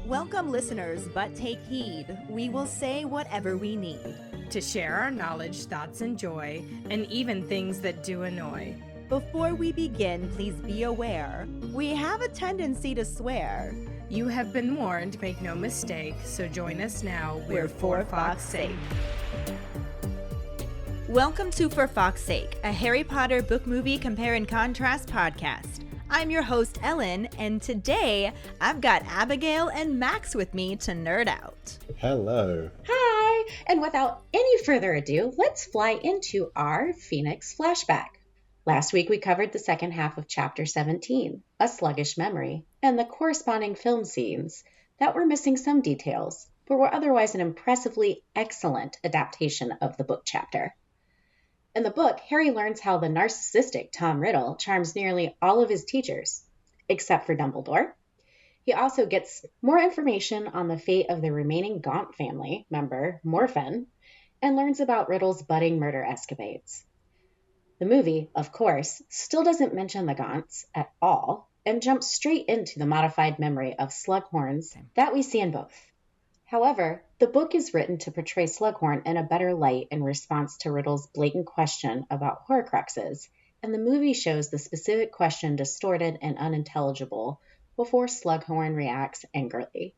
Welcome, listeners, but take heed. We will say whatever we need to share our knowledge, thoughts, and joy, and even things that do annoy. Before we begin, please be aware, we have a tendency to swear. You have been warned, make no mistake, so join us now. We're for Fawkes' sake. Welcome to For Fawkes' Sake, a Harry Potter book movie compare and contrast podcast. I'm your host, Ellen, and today I've got Abigail and Max with me to nerd out. Hello. Hi! And without any further ado, let's fly into our Phoenix flashback. Last week we covered the second half of Chapter 17, A Sluggish Memory, and the corresponding film scenes that were missing some details, but were otherwise an impressively excellent adaptation of the book chapter. In the book, Harry learns how the narcissistic Tom Riddle charms nearly all of his teachers, except for Dumbledore. He also gets more information on the fate of the remaining Gaunt family member, Morphin, and learns about Riddle's budding murder escapades. The movie, of course, still doesn't mention the Gaunts at all, and jumps straight into the modified memory of Slughorns that we see in both. However, the book is written to portray Slughorn in a better light in response to Riddle's blatant question about Horcruxes, and the movie shows the specific question distorted and unintelligible before Slughorn reacts angrily.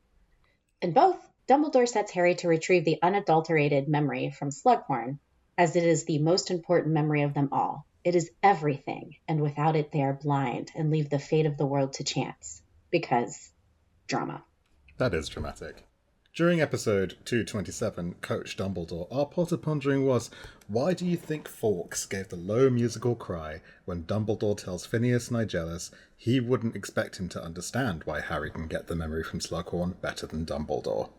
In both, Dumbledore sets Harry to retrieve the unadulterated memory from Slughorn, as it is the most important memory of them all. It is everything, and without it they are blind and leave the fate of the world to chance. Because drama. That is dramatic. During episode 227, Coach Dumbledore, our Potter pondering was, why do you think Fawkes gave the low musical cry when Dumbledore tells Phineas Nigellus he wouldn't expect him to understand why Harry can get the memory from Slughorn better than Dumbledore?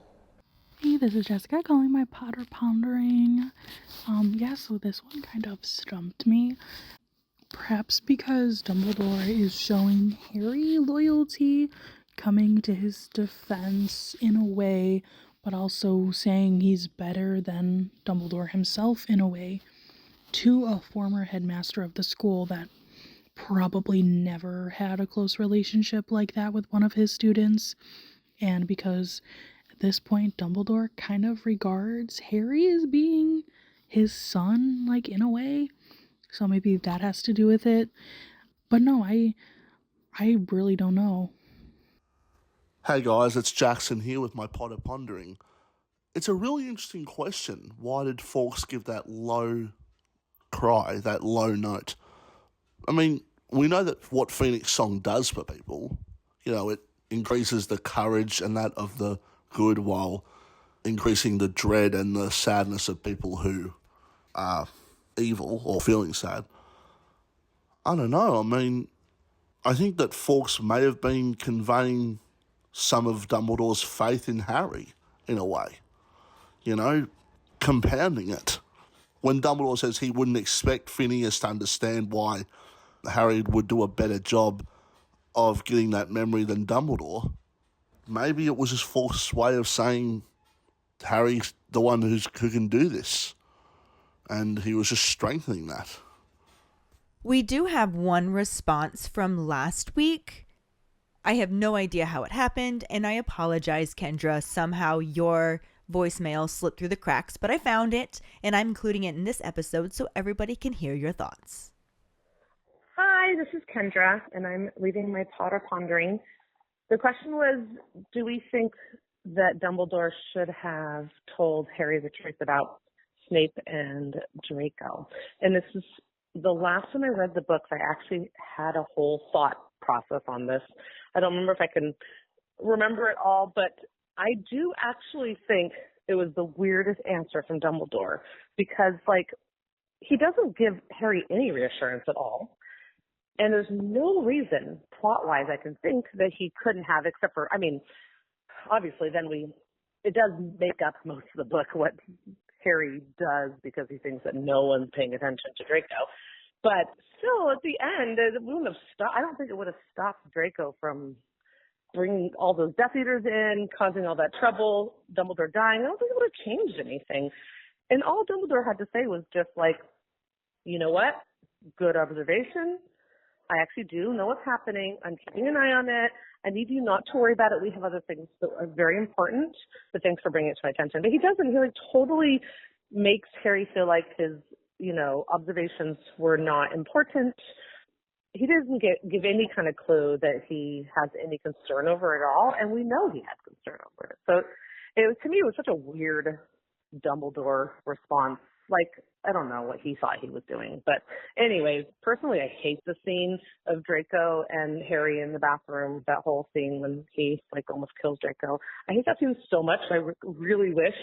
Hey, this is Jessica calling my Potter pondering. So this one kind of stumped me. Perhaps because Dumbledore is showing Harry loyalty, coming to his defense in a way, but also saying he's better than Dumbledore himself in a way, to a former headmaster of the school that probably never had a close relationship like that with one of his students. And because at this point Dumbledore kind of regards Harry as being his son, like, in a way. So maybe that has to do with it. But no, I really don't know. Hey guys, it's Jackson here with my Potter Pondering. It's a really interesting question. Why did Fawkes give that low cry, that low note? I mean, we know that what Phoenix Song does for people. You know, it increases the courage and that of the good while increasing the dread and the sadness of people who are evil or feeling sad. I don't know. I mean, I think that Fawkes may have been conveying some of Dumbledore's faith in Harry, in a way. You know, compounding it. When Dumbledore says he wouldn't expect Phineas to understand why Harry would do a better job of getting that memory than Dumbledore, maybe it was just Fawkes' way of saying Harry's the one who can do this. And he was just strengthening that. We do have one response from last week. I have no idea how it happened, and I apologize, Kendra. Somehow your voicemail slipped through the cracks, but I found it, and I'm including it in this episode so everybody can hear your thoughts. Hi, this is Kendra, and I'm leaving my Potter pondering. The question was, do we think that Dumbledore should have told Harry the truth about Snape and Draco? And this is the last time I read the books, I actually had a whole thought process on this. I don't remember if I can remember it all, but I do actually think it was the weirdest answer from Dumbledore because, he doesn't give Harry any reassurance at all. And there's no reason, plot-wise, I can think that he couldn't have, except for, obviously then it does make up most of the book what Harry does because he thinks that no one's paying attention to Draco. But still, at the end, it wouldn't have stopped. I don't think it would have stopped Draco from bringing all those Death Eaters in, causing all that trouble, Dumbledore dying. I don't think it would have changed anything. And all Dumbledore had to say was just you know what? Good observation. I actually do know what's happening. I'm keeping an eye on it. I need you not to worry about it. We have other things that are very important, but thanks for bringing it to my attention. But he doesn't. He like totally makes Harry feel like his, observations were not important. He doesn't give any kind of clue that he has any concern over it all, and we know he had concern over it. So to me, it was such a weird Dumbledore response. Like, I don't know what he thought he was doing. But anyways, personally, I hate the scene of Draco and Harry in the bathroom, that whole scene when he, almost kills Draco. I hate that scene so much. I really wish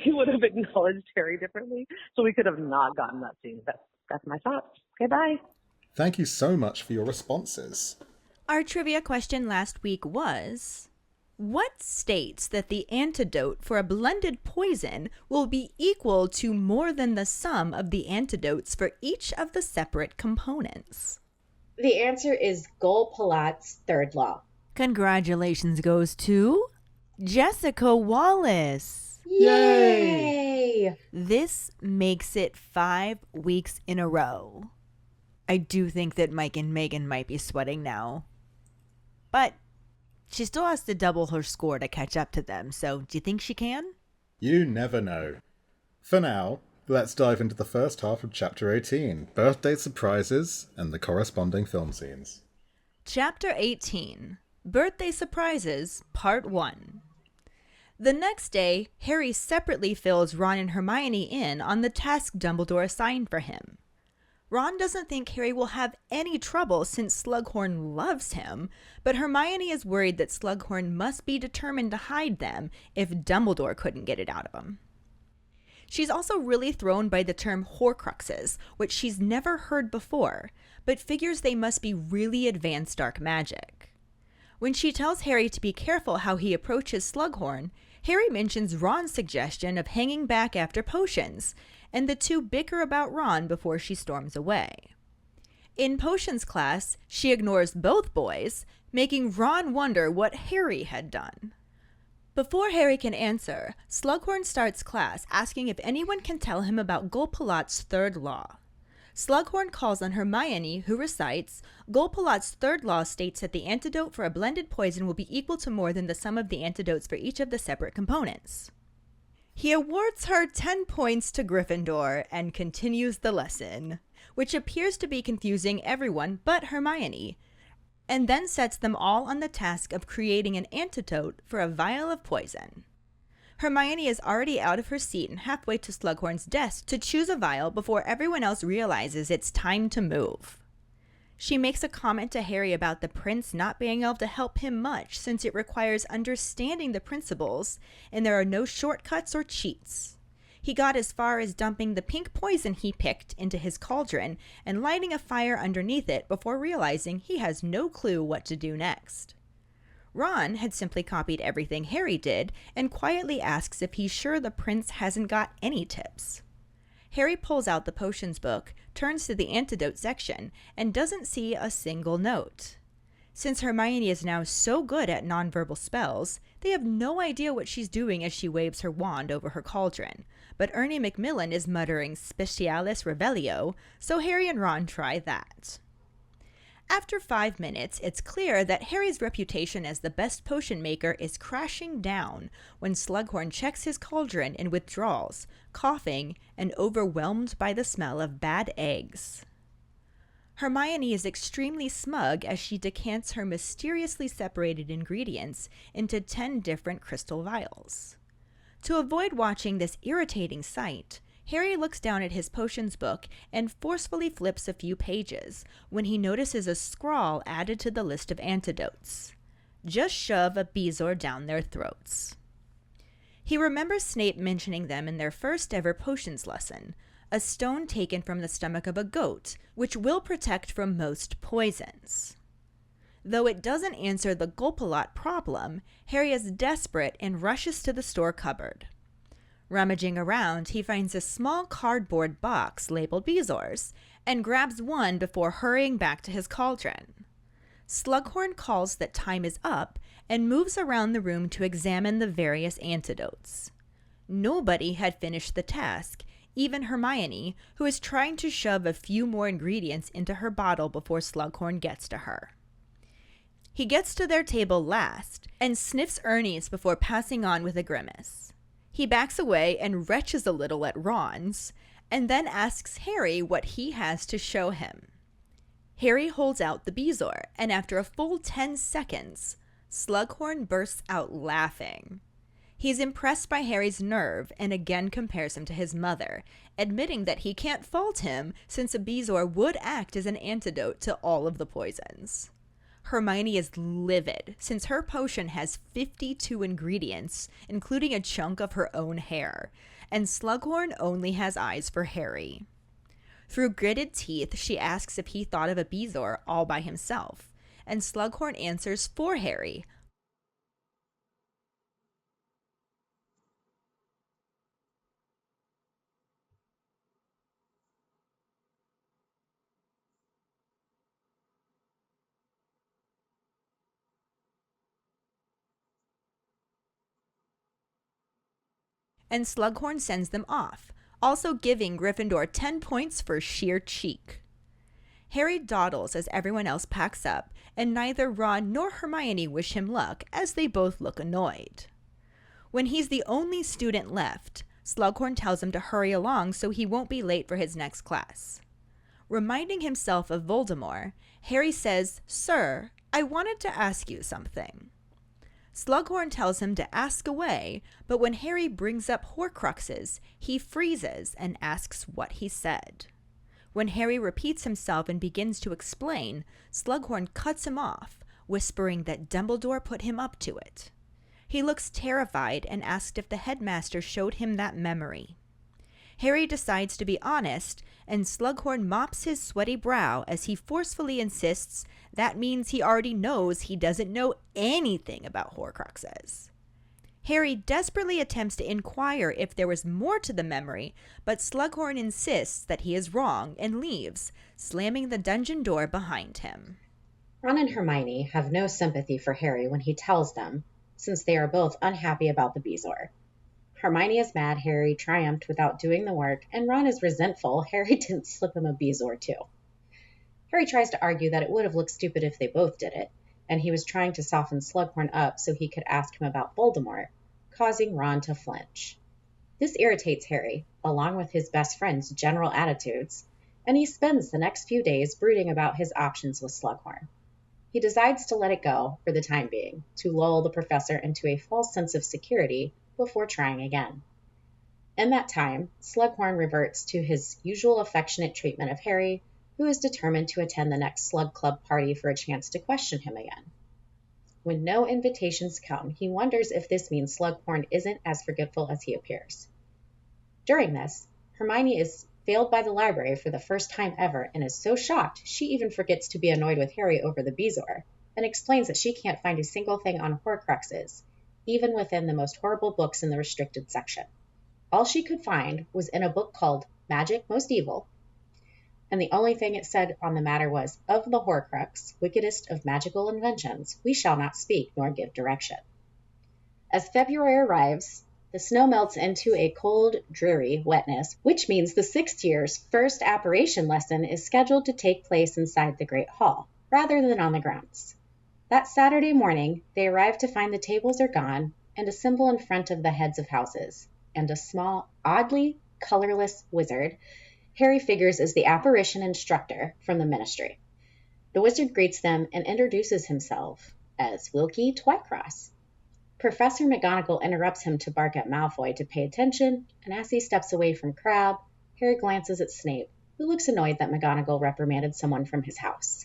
he would have acknowledged Harry differently so we could have not gotten that scene. That's my thoughts. Okay, bye. Thank you so much for your responses. Our trivia question last week was, what states that the antidote for a blended poison will be equal to more than the sum of the antidotes for each of the separate components? The answer is Gol-Palat's third law. Congratulations goes to Jessica Wallace. Yay! This makes it 5 weeks in a row. I do think that Mike and Megan might be sweating now. But she still has to double her score to catch up to them, so do you think she can? You never know. For now, let's dive into the first half of Chapter 18, Birthday Surprises and the corresponding film scenes. Chapter 18, Birthday Surprises, Part 1. The next day, Harry separately fills Ron and Hermione in on the task Dumbledore assigned for him. Ron doesn't think Harry will have any trouble since Slughorn loves him, but Hermione is worried that Slughorn must be determined to hide them if Dumbledore couldn't get it out of him. She's also really thrown by the term Horcruxes, which she's never heard before, but figures they must be really advanced dark magic. When she tells Harry to be careful how he approaches Slughorn, Harry mentions Ron's suggestion of hanging back after potions, and the two bicker about Ron before she storms away. In potions class, she ignores both boys, making Ron wonder what Harry had done. Before Harry can answer, Slughorn starts class asking if anyone can tell him about Gol-Palat's third law. Slughorn calls on Hermione, who recites, Gol-Palat's third law states that the antidote for a blended poison will be equal to more than the sum of the antidotes for each of the separate components. He awards her 10 points to Gryffindor and continues the lesson, which appears to be confusing everyone but Hermione, and then sets them all on the task of creating an antidote for a vial of poison. Hermione is already out of her seat and halfway to Slughorn's desk to choose a vial before everyone else realizes it's time to move. She makes a comment to Harry about the prince not being able to help him much since it requires understanding the principles and there are no shortcuts or cheats. He got as far as dumping the pink poison he picked into his cauldron and lighting a fire underneath it before realizing he has no clue what to do next. Ron had simply copied everything Harry did and quietly asks if he's sure the prince hasn't got any tips. Harry pulls out the potions book, turns to the antidote section, and doesn't see a single note. Since Hermione is now so good at nonverbal spells, they have no idea what she's doing as she waves her wand over her cauldron, but Ernie Macmillan is muttering Specialis Revelio, so Harry and Ron try that. After 5 minutes, it's clear that Harry's reputation as the best potion maker is crashing down when Slughorn checks his cauldron and withdraws, coughing and overwhelmed by the smell of bad eggs. Hermione is extremely smug as she decants her mysteriously separated ingredients into 10 different crystal vials. To avoid watching this irritating sight, Harry looks down at his potions book and forcefully flips a few pages when he notices a scrawl added to the list of antidotes. Just shove a bezoar down their throats. He remembers Snape mentioning them in their first ever potions lesson, a stone taken from the stomach of a goat, which will protect from most poisons. Though it doesn't answer the Gol-Palat problem, Harry is desperate and rushes to the store cupboard. Rummaging around, he finds a small cardboard box labeled bezoars and grabs one before hurrying back to his cauldron. Slughorn calls that time is up and moves around the room to examine the various antidotes. Nobody had finished the task, even Hermione, who is trying to shove a few more ingredients into her bottle before Slughorn gets to her. He gets to their table last and sniffs Ernie's before passing on with a grimace. He backs away and retches a little at Ron's, and then asks Harry what he has to show him. Harry holds out the bezoar, and after a full 10 seconds, Slughorn bursts out laughing. He's impressed by Harry's nerve and again compares him to his mother, admitting that he can't fault him since a bezoar would act as an antidote to all of the poisons. Hermione is livid since her potion has 52 ingredients, including a chunk of her own hair, and Slughorn only has eyes for Harry. Through gritted teeth, she asks if he thought of a bezoar all by himself, and Slughorn answers for Harry. And Slughorn sends them off, also giving Gryffindor 10 points for sheer cheek. Harry dawdles as everyone else packs up, and neither Ron nor Hermione wish him luck as they both look annoyed. When he's the only student left, Slughorn tells him to hurry along so he won't be late for his next class. Reminding himself of Voldemort, Harry says, "Sir, I wanted to ask you something." Slughorn tells him to ask away, but when Harry brings up Horcruxes, he freezes and asks what he said. When Harry repeats himself and begins to explain, Slughorn cuts him off, whispering that Dumbledore put him up to it. He looks terrified and asked if the headmaster showed him that memory. Harry decides to be honest, and Slughorn mops his sweaty brow as he forcefully insists that means he already knows he doesn't know anything about Horcruxes. Harry desperately attempts to inquire if there was more to the memory, but Slughorn insists that he is wrong and leaves, slamming the dungeon door behind him. Ron and Hermione have no sympathy for Harry when he tells them, since they are both unhappy about the bezoar. Hermione is mad Harry triumphed without doing the work, and Ron is resentful Harry didn't slip him a bezoar too. Harry tries to argue that it would have looked stupid if they both did it, and he was trying to soften Slughorn up so he could ask him about Voldemort, causing Ron to flinch. This irritates Harry, along with his best friend's general attitudes, and he spends the next few days brooding about his options with Slughorn. He decides to let it go for the time being, to lull the professor into a false sense of security before trying again. In that time, Slughorn reverts to his usual affectionate treatment of Harry, who is determined to attend the next Slug Club party for a chance to question him again. When no invitations come, he wonders if this means Slughorn isn't as forgetful as he appears. During this, Hermione is failed by the library for the first time ever and is so shocked she even forgets to be annoyed with Harry over the bezoar, and explains that she can't find a single thing on Horcruxes, even within the most horrible books in the restricted section. All she could find was in a book called Magic Most Evil, and the only thing it said on the matter was, "Of the Horcrux, wickedest of magical inventions, we shall not speak nor give direction." As February arrives, the snow melts into a cold, dreary wetness, which means the 6th year's first apparition lesson is scheduled to take place inside the Great Hall, rather than on the grounds. That Saturday morning, they arrive to find the tables are gone and assemble in front of the heads of houses, and a small, oddly colorless wizard Harry figures is the apparition instructor from the ministry. The wizard greets them and introduces himself as Wilkie Twycross. Professor McGonagall interrupts him to bark at Malfoy to pay attention, and as he steps away from Crabbe, Harry glances at Snape, who looks annoyed that McGonagall reprimanded someone from his house.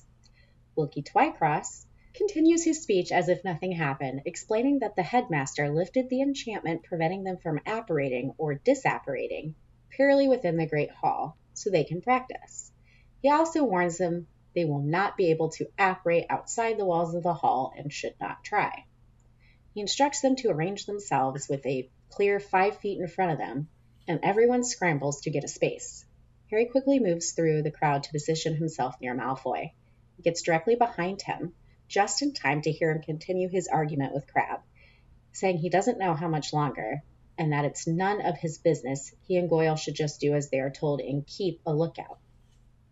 Wilkie Twycross continues his speech as if nothing happened, explaining that the headmaster lifted the enchantment preventing them from apparating or disapparating purely within the Great Hall, so they can practice. He also warns them they will not be able to apparate outside the walls of the hall and should not try. He instructs them to arrange themselves with a clear 5 feet in front of them, and everyone scrambles to get a space. Harry quickly moves through the crowd to position himself near Malfoy. He gets directly behind him, just in time to hear him continue his argument with Crabbe, saying he doesn't know how much longer, and that it's none of his business. He and Goyle should just do as they are told and keep a lookout.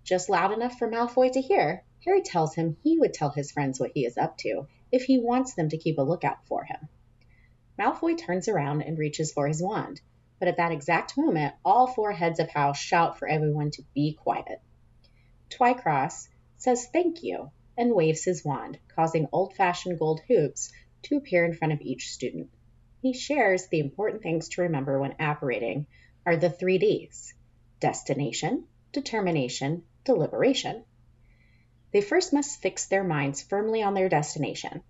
Just loud enough for Malfoy to hear, Harry tells him he would tell his friends what he is up to if he wants them to keep a lookout for him. Malfoy turns around and reaches for his wand, but at that exact moment, all 4 heads of house shout for everyone to be quiet. Twycross says thank you and waves his wand, causing old-fashioned gold hoops to appear in front of each student. He shares the important things to remember when apparating are the 3 Ds: destination, determination, deliberation. They first must fix their minds firmly on their destination,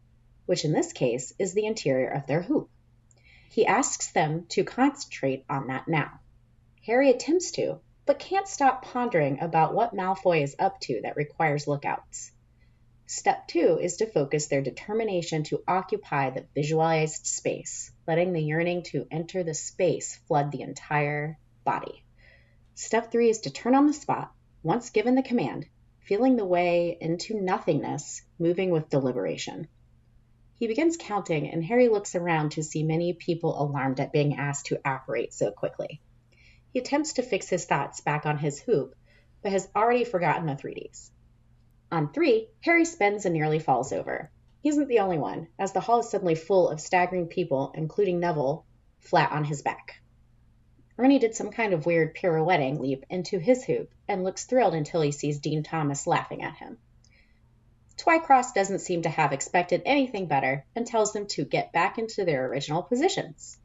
which in this case is the interior of their hoop. He asks them to concentrate on that now. Harry attempts to, but can't stop pondering about what Malfoy is up to that requires lookouts. Step 2 is to focus their determination to occupy the visualized space, letting the yearning to enter the space flood the entire body. Step 3 is to turn on the spot, once given the command, feeling the way into nothingness, moving with deliberation. He begins counting, and Harry looks around to see many people alarmed at being asked to apparate so quickly. He attempts to fix his thoughts back on his hoop, but has already forgotten the 3Ds. On 3, Harry spins and nearly falls over. He isn't the only one, as the hall is suddenly full of staggering people, including Neville, flat on his back. Ernie did some kind of weird pirouetting leap into his hoop and looks thrilled until he sees Dean Thomas laughing at him. Twycross doesn't seem to have expected anything better and tells them to get back into their original positions.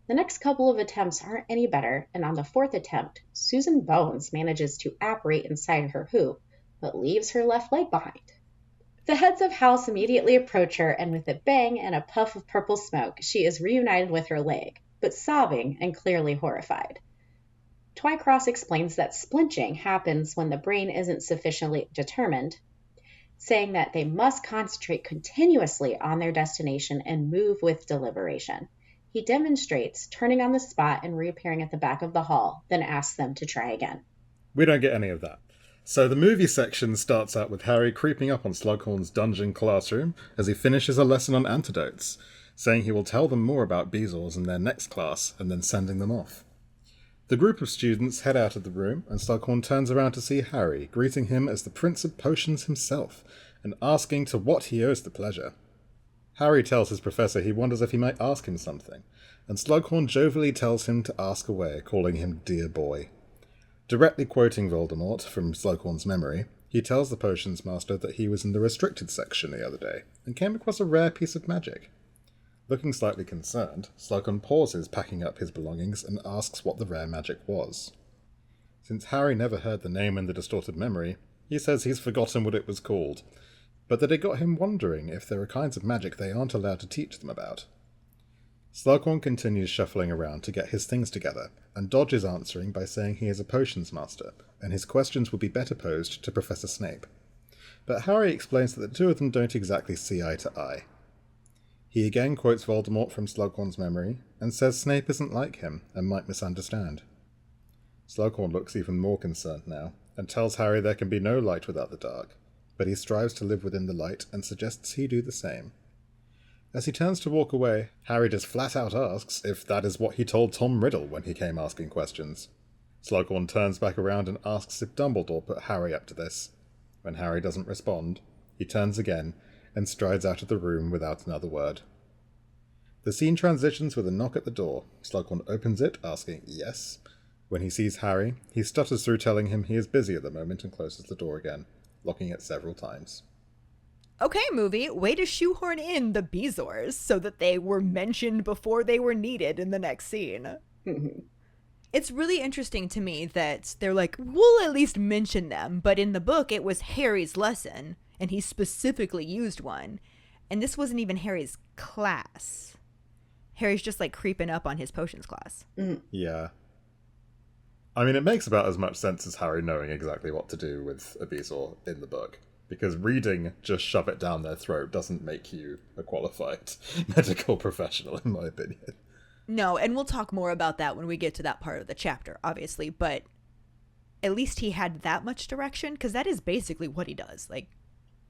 The next couple of attempts aren't any better, and on the 4th attempt, Susan Bones manages to apparate inside her hoop, but leaves her left leg behind. The heads of house immediately approach her, and with a bang and a puff of purple smoke, she is reunited with her leg, but sobbing and clearly horrified. Twycross explains that splinching happens when the brain isn't sufficiently determined, saying that they must concentrate continuously on their destination and move with deliberation. He demonstrates turning on the spot and reappearing at the back of the hall, then asks them to try again. We don't get any of that. So the movie section starts out with Harry creeping up on Slughorn's dungeon classroom as he finishes a lesson on antidotes, saying he will tell them more about Bezoars in their next class, and then sending them off. The group of students head out of the room, and Slughorn turns around to see Harry, greeting him as the Prince of Potions himself, and asking to what he owes the pleasure. Harry tells his professor he wonders if he might ask him something, and Slughorn jovially tells him to ask away, calling him dear boy. Directly quoting Voldemort from Slughorn's memory, he tells the potions master that he was in the restricted section the other day, and came across a rare piece of magic. Looking slightly concerned, Slughorn pauses packing up his belongings and asks what the rare magic was. Since Harry never heard the name in the distorted memory, he says he's forgotten what it was called, but that it got him wondering if there are kinds of magic they aren't allowed to teach them about. Slughorn continues shuffling around to get his things together, and dodges answering by saying he is a potions master, and his questions would be better posed to Professor Snape. But Harry explains that the two of them don't exactly see eye to eye. He again quotes Voldemort from Slughorn's memory, and says Snape isn't like him, and might misunderstand. Slughorn looks even more concerned now, and tells Harry there can be no light without the dark, but he strives to live within the light and suggests he do the same. As he turns to walk away, Harry just flat out asks if that is what he told Tom Riddle when he came asking questions. Slughorn turns back around and asks if Dumbledore put Harry up to this. When Harry doesn't respond, he turns again and strides out of the room without another word. The scene transitions with a knock at the door. Slughorn opens it, asking yes. When he sees Harry, he stutters through telling him he is busy at the moment and closes the door again, locking it several times. Okay, movie, way to shoehorn in the Bezoars so that they were mentioned before they were needed in the next scene. It's really interesting to me that they're like, we'll at least mention them, but in the book it was Harry's lesson, and he specifically used one, and this wasn't even Harry's class. Harry's just like creeping up on his potions class. Yeah. I mean, it makes about as much sense as Harry knowing exactly what to do with a Bezoar in the book. Because reading just shove it down their throat doesn't make you a qualified medical professional, in my opinion. No, and we'll talk more about that when we get to that part of the chapter, obviously, but at least he had that much direction, because that is basically what he does. Like,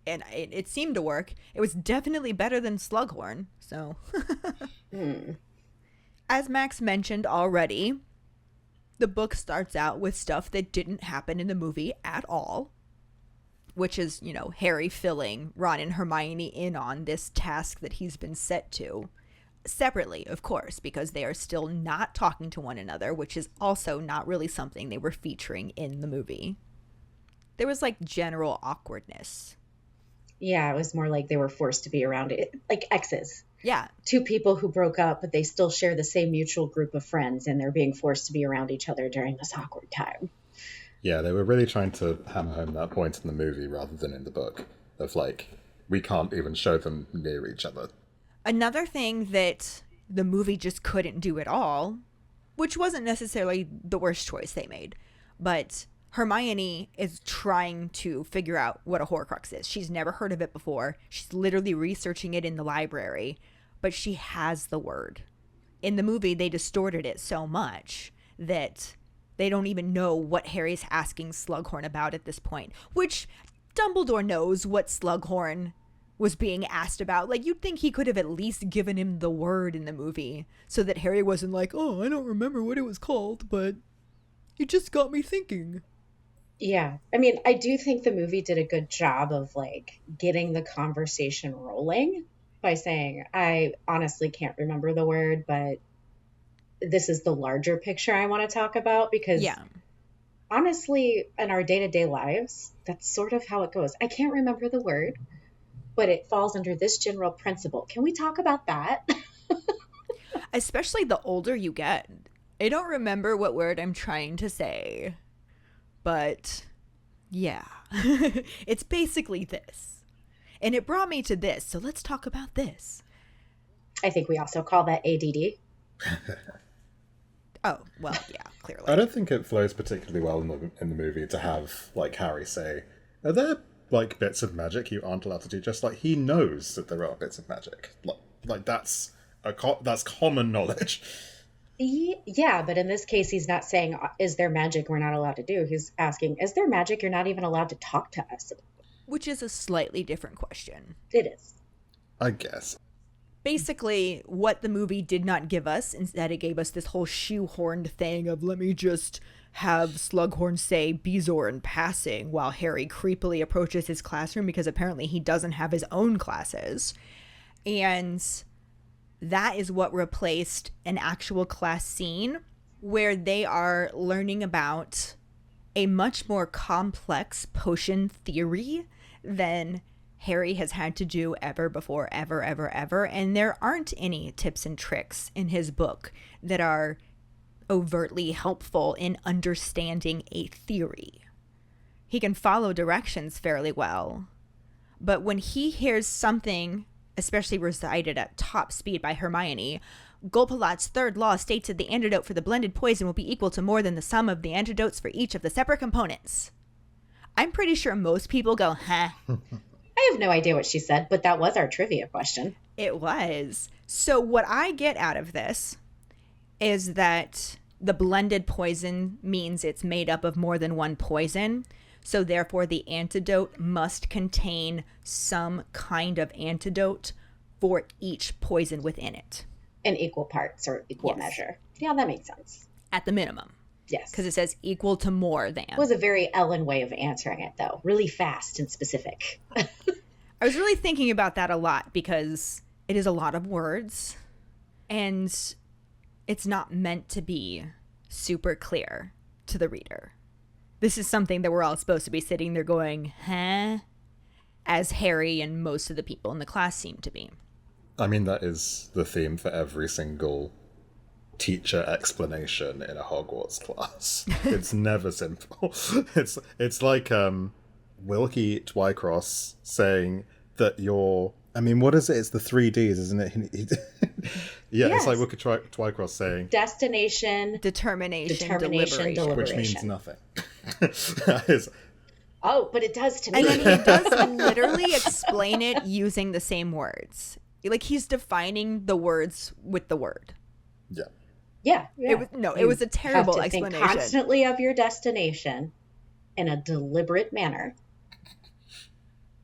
and it seemed to work. It was definitely better than Slughorn, so. As Max mentioned already, The book starts out with stuff that didn't happen in the movie at all, which is, Harry filling Ron and Hermione in on this task that he's been set to. Separately, of course, because they are still not talking to one another, which is also not really something they were featuring in the movie. There was like general awkwardness. Yeah, it was more like they were forced to be around it, like exes. Yeah. Two people who broke up, but they still share the same mutual group of friends, and they're being forced to be around each other during this awkward time. Yeah, they were really trying to hammer home that point in the movie rather than in the book. Of like, we can't even show them near each other. Another thing that the movie just couldn't do at all, which wasn't necessarily the worst choice they made, but Hermione is trying to figure out what a Horcrux is. She's never heard of it before. She's literally researching it in the library, but she has the word. In the movie, they distorted it so much that they don't even know what Harry's asking Slughorn about at this point, which Dumbledore knows what Slughorn was being asked about. Like, you'd think he could have at least given him the word in the movie so that Harry wasn't like, oh, I don't remember what it was called, but it just got me thinking. Yeah. I mean, I do think the movie did a good job of like getting the conversation rolling by saying, I honestly can't remember the word, but this is the larger picture I want to talk about, because honestly, in our day-to-day lives, that's sort of how it goes. I can't remember the word, but it falls under this general principle. Can we talk about that? Especially the older you get. I don't remember what word I'm trying to say. But, yeah, it's basically this. And it brought me to this, so let's talk about this. I think we also call that ADD. Oh, well, yeah, clearly. I don't think it flows particularly well in the movie to have, like, Harry say, are there, like, bits of magic you aren't allowed to do? Just like, he knows that there are bits of magic. Like that's common knowledge. Yeah, but in this case, he's not saying, is there magic we're not allowed to do? He's asking, is there magic you're not even allowed to talk to us about? Which is a slightly different question. It is. I guess. Basically, what the movie did not give us, instead it gave us this whole shoehorned thing of, let me just have Slughorn say Bezoar in passing while Harry creepily approaches his classroom, because apparently he doesn't have his own classes. And that is what replaced an actual class scene where they are learning about a much more complex potion theory than Harry has had to do ever before, ever. And there aren't any tips and tricks in his book that are overtly helpful in understanding a theory. He can follow directions fairly well, but when he hears something, especially recited at top speed by Hermione, Golpalat's third law states that the antidote for the blended poison will be equal to more than the sum of the antidotes for each of the separate components. I'm pretty sure most people go, huh? I have no idea what she said, but that was our trivia question. It was. So what I get out of this is that the blended poison means it's made up of more than one poison. So therefore, the antidote must contain some kind of antidote for each poison within it. In equal parts or equal measure. Yeah, that makes sense. At the minimum. Yes. Because it says equal to more than. It was a very Ellen way of answering it, though. Really fast and specific. I was really thinking about that a lot because it is a lot of words and it's not meant to be super clear to the reader. This is something that we're all supposed to be sitting there going, huh? As Harry and most of the people in the class seem to be. I mean, that is the theme for every single teacher explanation in a Hogwarts class. It's never simple. It's like Wilkie Twycross saying that you're... I mean, what is it? It's the 3Ds, isn't it? Yeah, yes. It's like Wilkie Twycross saying... Destination, determination, deliberation. Which means nothing. That is... Oh, but it does to me. And then he does literally explain it using the same words. Like, he's defining the words with the word. Yeah. Yeah. It was a terrible explanation. Think constantly of your destination in a deliberate manner.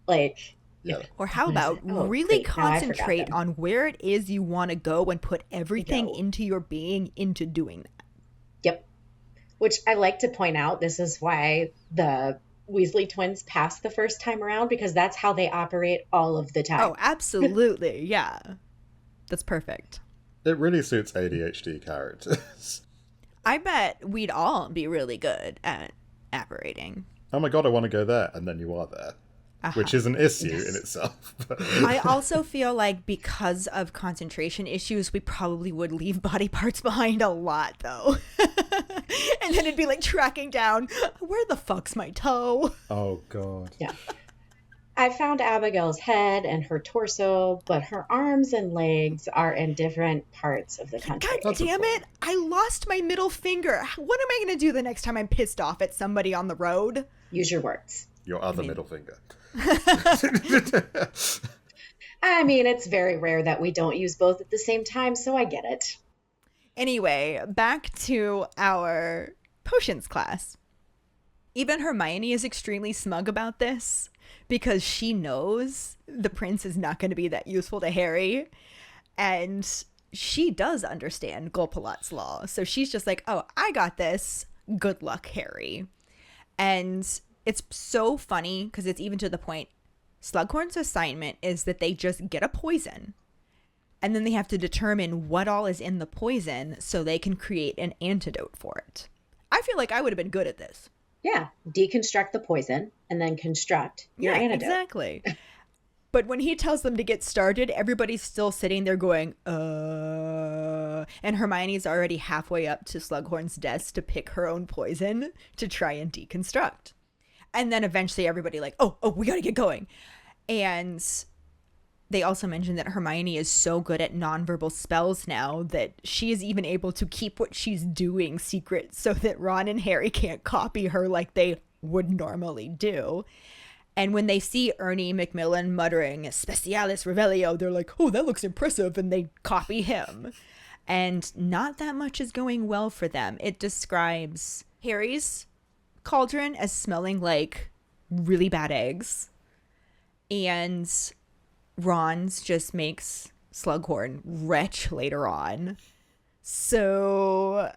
Like... Yeah. Or how about really concentrate on where it is you want to go and put everything into your being into doing that. Yep. Which I like to point out, this is why the Weasley twins passed the first time around, because that's how they operate all of the time. Oh, absolutely. Yeah. That's perfect. It really suits ADHD characters. I bet we'd all be really good at apparating. Oh my god, I want to go there, and then you are there. Which is an issue in itself. I also feel like because of concentration issues, we probably would leave body parts behind a lot, though. And then it'd be like tracking down, where the fuck's my toe? Oh god. Yeah. I found Abigail's head and her torso, but her arms and legs are in different parts of the country. God damn it! I lost my middle finger. What am I going to do the next time I'm pissed off at somebody on the road? Use your words. Your other middle finger. I mean, it's very rare that we don't use both at the same time, so I get it. Anyway, back to our potions class. Even Hermione is extremely smug about this because she knows the prince is not going to be that useful to Harry. And she does understand Golpalot's law. So she's just like, oh, I got this. Good luck, Harry. And it's so funny because it's even to the point. Slughorn's assignment is that they just get a poison. And then they have to determine what all is in the poison so they can create an antidote for it. I feel like I would have been good at this. Yeah, deconstruct the poison and then construct your antidote. Exactly. But when he tells them to get started, everybody's still sitting there going, and Hermione's already halfway up to Slughorn's desk to pick her own poison to try and deconstruct. And then eventually everybody like, oh, we gotta get going. And they also mentioned that Hermione is so good at nonverbal spells now that she is even able to keep what she's doing secret so that Ron and Harry can't copy her like they would normally do. And when they see Ernie Macmillan muttering Specialis Revelio, they're like, oh, that looks impressive, and they copy him. And not that much is going well for them. It describes Harry's cauldron as smelling like really bad eggs, and Ron's just makes Slughorn retch later on. So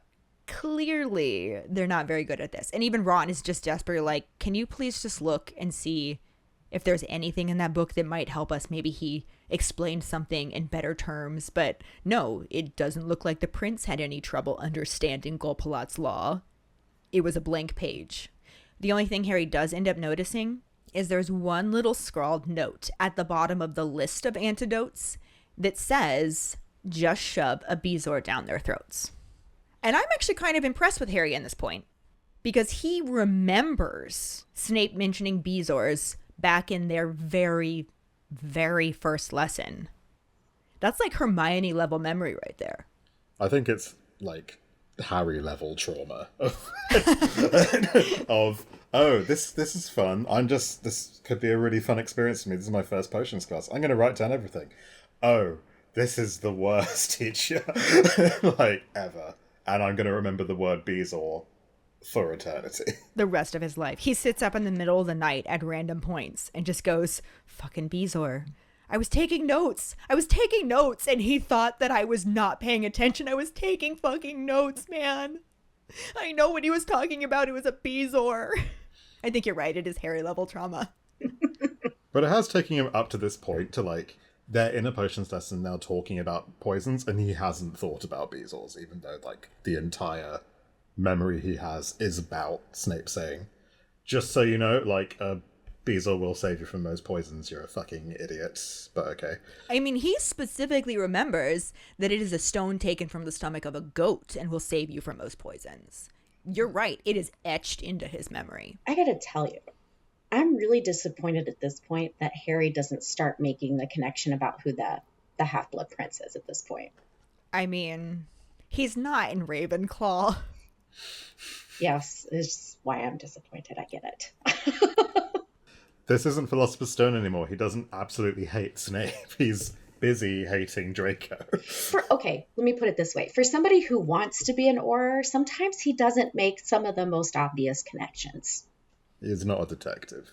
clearly they're not very good at this. And even Ron is just desperately like, can you please just look and see if there's anything in that book that might help us? Maybe he explained something in better terms. But no, it doesn't look like the prince had any trouble understanding Golpalot's law. It was a blank page. The only thing Harry does end up noticing is there's one little scrawled note at the bottom of the list of antidotes that says, just shove a bezoar down their throats. And I'm actually kind of impressed with Harry in this point, because he remembers Snape mentioning bezoars back in their very, very first lesson. That's like Hermione level memory right there. I think it's like Harry level trauma of oh, this is fun. This could be a really fun experience for me. This is my first potions class. I'm going to write down everything. Oh, this is the worst teacher like ever. And I'm going to remember the word bezoar for eternity. The rest of his life. He sits up in the middle of the night at random points and just goes, fucking bezoar. I was taking notes. And he thought that I was not paying attention. I was taking fucking notes, man. I know what he was talking about. It was a bezoar. I think you're right. It is Harry level trauma. But it has taken him up to this point to like, they're in a potions lesson now talking about poisons, and he hasn't thought about bezoars, even though like the entire memory he has is about Snape saying, just so you know, like a bezoar will save you from those poisons. You're a fucking idiot, but okay. I mean, he specifically remembers that it is a stone taken from the stomach of a goat and will save you from those poisons. You're right. It is etched into his memory. I gotta tell you, I'm really disappointed at this point that Harry doesn't start making the connection about who the Half-Blood Prince is at this point. I mean, he's not in Ravenclaw. Yes, it's why I'm disappointed. I get it. This isn't Philosopher's Stone anymore. He doesn't absolutely hate Snape. He's busy hating Draco. Okay, let me put it this way. For somebody who wants to be an Auror, sometimes he doesn't make some of the most obvious connections. He's not a detective.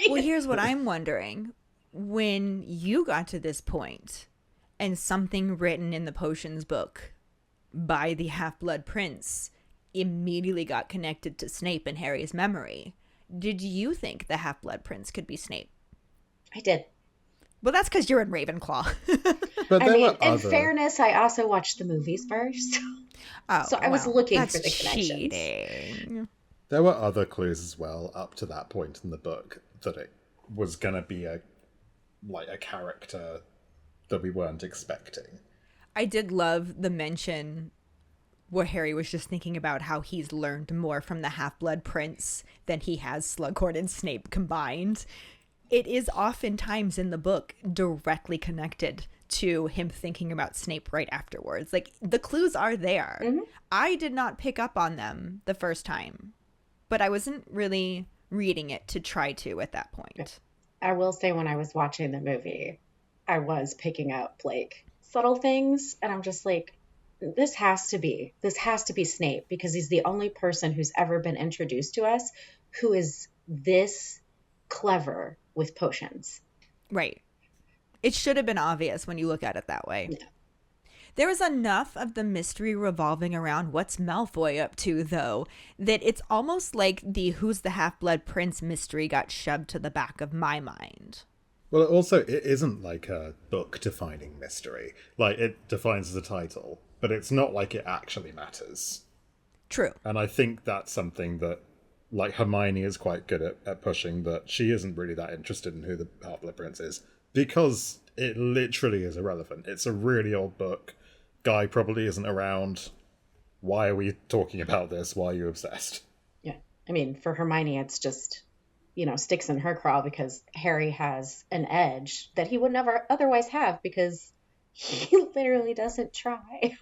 Well, here's what I'm wondering. When you got to this point and something written in the potions book by the Half-Blood Prince immediately got connected to Snape in Harry's memory. Did you think the Half-Blood Prince could be Snape? I did. Well, that's because you're in Ravenclaw. But I there mean, were in other. fairness, I also watched the movies first. Oh, So I was well, looking that's for the connections. cheating. There were other clues as well up to that point in the book that it was gonna be a character that we weren't expecting. I did love the mention where Harry was just thinking about how he's learned more from the Half-Blood Prince than he has Slughorn and Snape combined. It is oftentimes in the book directly connected to him thinking about Snape right afterwards. Like, the clues are there. Mm-hmm. I did not pick up on them the first time, but I wasn't really reading it to try to at that point. I will say when I was watching the movie, I was picking up like subtle things, and I'm just like, this has to be Snape, because he's the only person who's ever been introduced to us who is this clever with potions. Right. It should have been obvious when you look at it that way. Yeah. There was enough of the mystery revolving around what's Malfoy up to, though, that it's almost like the Who's the Half-Blood Prince mystery got shoved to the back of my mind. Well, also, it isn't like a book-defining mystery. Like, it defines the title, but it's not like it actually matters. True. And I think that's something that, like, Hermione is quite good at pushing, that she isn't really that interested in who the Half-Blood Prince is, because it literally is irrelevant. It's a really old book. Guy probably isn't around. Why are we talking about this? Why are you obsessed? Yeah. I mean, for Hermione, it's just, sticks in her craw because Harry has an edge that he would never otherwise have because he literally doesn't try.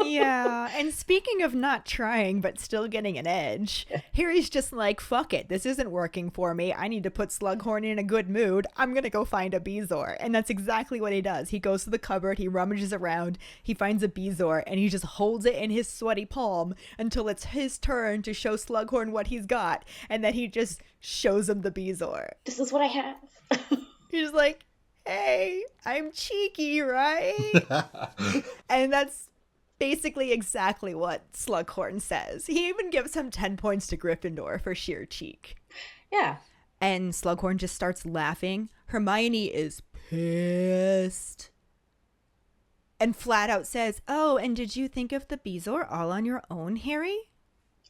Yeah, and speaking of not trying but still getting an edge, Harry's just like, fuck it, this isn't working for me. I need to put Slughorn in a good mood. I'm gonna go find a Bezoar. And that's exactly what he does. He goes to the cupboard, he rummages around, he finds a Bezoar, and he just holds it in his sweaty palm until it's his turn to show Slughorn what he's got, and then he just shows him the Bezoar. This is what I have. He's like, hey, I'm cheeky, right? And that's basically exactly what Slughorn says. He even gives him 10 points to Gryffindor for sheer cheek. Yeah. And Slughorn just starts laughing. Hermione is pissed and flat out says, oh, and did you think of the Bezoar all on your own, Harry?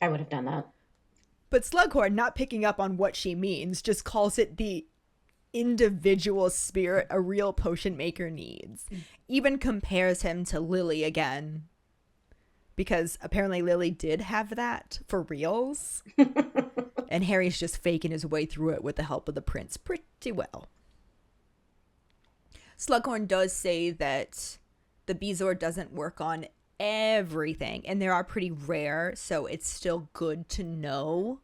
I would have done that. But Slughorn, not picking up on what she means, just calls it the individual spirit a real potion maker needs. Even compares him to Lily again, because apparently Lily did have that for reals. And Harry's just faking his way through it with the help of the prince pretty well. Slughorn does say that the Bezoar doesn't work on everything, and they are pretty rare, so it's still good to know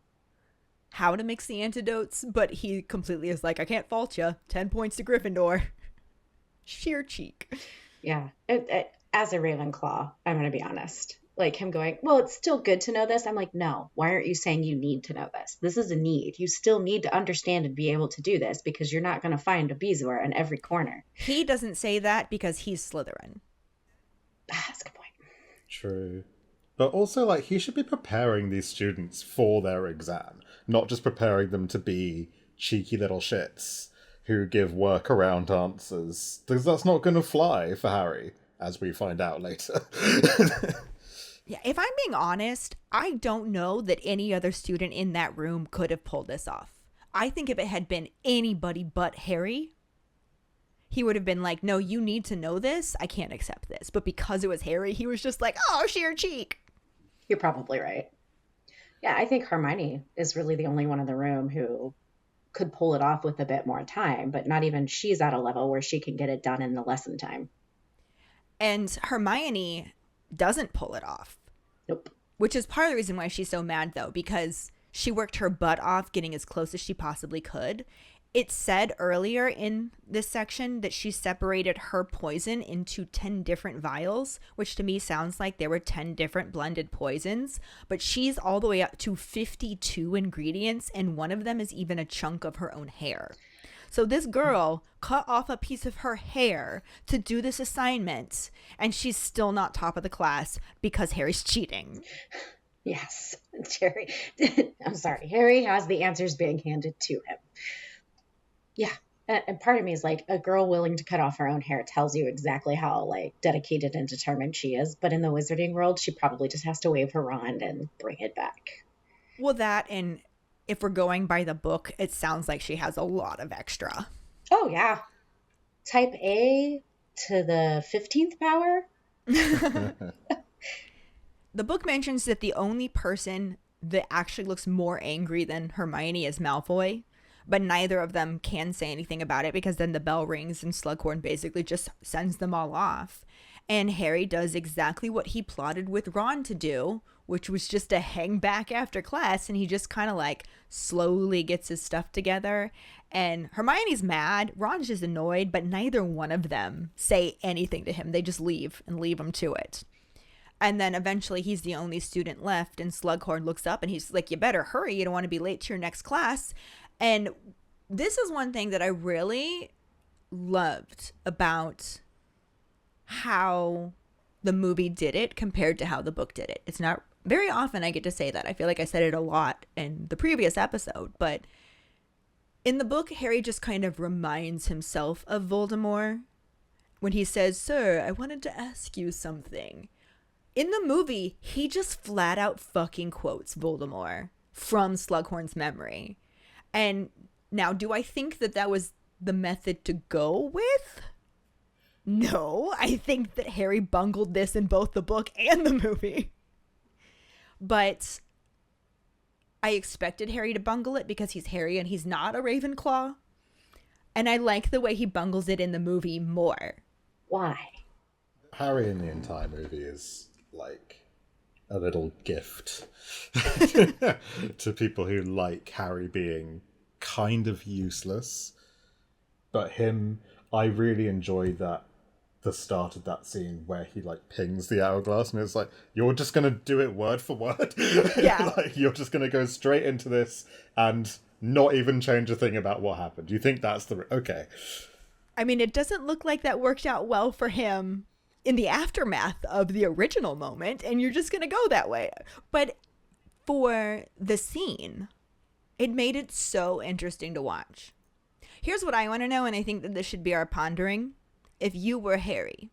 how to mix the antidotes, but he completely is like, I can't fault you. 10 points to Gryffindor. Sheer cheek. Yeah. As a Ravenclaw, I'm going to be honest. Like him going, well, it's still good to know this. I'm like, no, why aren't you saying you need to know this? This is a need. You still need to understand and be able to do this because you're not going to find a Bezoar in every corner. He doesn't say that because he's Slytherin. That's a good point. True. But also, like, he should be preparing these students for their exam, not just preparing them to be cheeky little shits who give workaround answers. Because that's not going to fly for Harry, as we find out later. Yeah, if I'm being honest, I don't know that any other student in that room could have pulled this off. I think if it had been anybody but Harry, he would have been like, no, you need to know this. I can't accept this. But because it was Harry, he was just like, oh, sheer cheek. You're probably right. Yeah, I think Hermione is really the only one in the room who could pull it off with a bit more time, but not even she's at a level where she can get it done in the lesson time. And Hermione doesn't pull it off. Nope. Which is part of the reason why she's so mad, though, because she worked her butt off getting as close as she possibly could. It said earlier in this section that she separated her poison into 10 different vials, which to me sounds like there were 10 different blended poisons, but she's all the way up to 52 ingredients, and one of them is even a chunk of her own hair. So this girl cut off a piece of her hair to do this assignment, and she's still not top of the class because Harry's cheating. Yes, Harry. I'm sorry. Harry has the answers being handed to him. Yeah. And part of me is like, a girl willing to cut off her own hair tells you exactly how like dedicated and determined she is. But in the wizarding world, she probably just has to wave her wand and bring it back. Well, that, and if we're going by the book, it sounds like she has a lot of extra. Oh, yeah. Type A to the 15th power? The book mentions that the only person that actually looks more angry than Hermione is Malfoy, but neither of them can say anything about it because then the bell rings and Slughorn basically just sends them all off. And Harry does exactly what he plotted with Ron to do, which was just to hang back after class, and he just kind of like slowly gets his stuff together. And Hermione's mad, Ron's just annoyed, but neither one of them say anything to him. They just leave and leave him to it. And then eventually he's the only student left, and Slughorn looks up and he's like, you better hurry, you don't want to be late to your next class. And this is one thing that I really loved about how the movie did it compared to how the book did it. It's not very often I get to say that. I feel like I said it a lot in the previous episode, but in the book, Harry just kind of reminds himself of Voldemort when he says, "Sir, I wanted to ask you something." In the movie, he just flat out fucking quotes Voldemort from Slughorn's memory. And now, do I think that that was the method to go with? No, I think that Harry bungled this in both the book and the movie. But I expected Harry to bungle it because he's Harry and he's not a Ravenclaw. And I like the way he bungles it in the movie more. Why? Harry in the entire movie is like a little gift to people who like Harry being kind of useless. But him, I really enjoyed that, the start of that scene where he like pings the hourglass and it's like, you're just gonna do it word for word. Yeah. Like you're just gonna go straight into this and not even change a thing about what happened. Do you think that's the okay? I mean, it doesn't look like that worked out well for him in the aftermath of the original moment, and you're just gonna go that way. But for the scene, it made it so interesting to watch. Here's what I want to know, and I think that this should be our pondering. If you were Harry,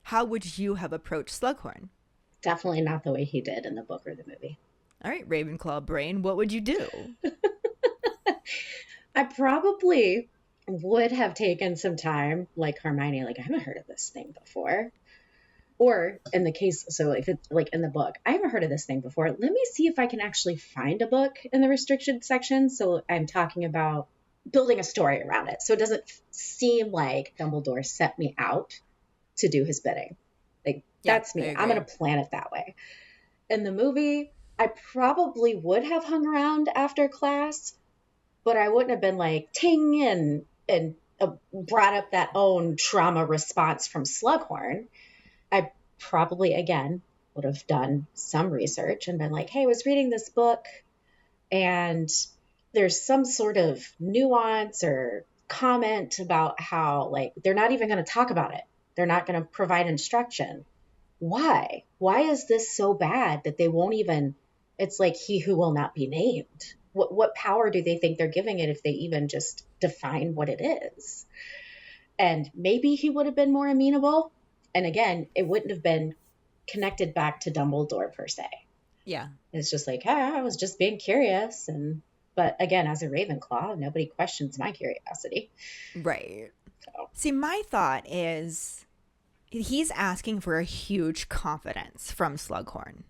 how would you have approached Slughorn? Definitely not the way he did in the book or the movie. All right, Ravenclaw brain, what would you do? I probably would have taken some time, like Hermione, like, I haven't heard of this thing before. Or in the case, so if it's like in the book, I haven't heard of this thing before. Let me see if I can actually find a book in the restricted section. So I'm talking about building a story around it. So it doesn't seem like Dumbledore set me out to do his bidding. Like, that's me. I'm going to plan it that way. In the movie, I probably would have hung around after class, but I wouldn't have been like, ting, and brought up that own trauma response from Slughorn. I probably, again, would have done some research and been like, hey, I was reading this book and there's some sort of nuance or comment about how, like, they're not even going to talk about it. They're not going to provide instruction. Why? Why is this so bad that they won't even, it's like he who will not be named. What power do they think they're giving it if they even just define what it is? And maybe he would have been more amenable. And again, it wouldn't have been connected back to Dumbledore per se. Yeah. It's just like, I was just being curious. But again, as a Ravenclaw, nobody questions my curiosity. Right. So. See, my thought is he's asking for a huge confidence from Slughorn.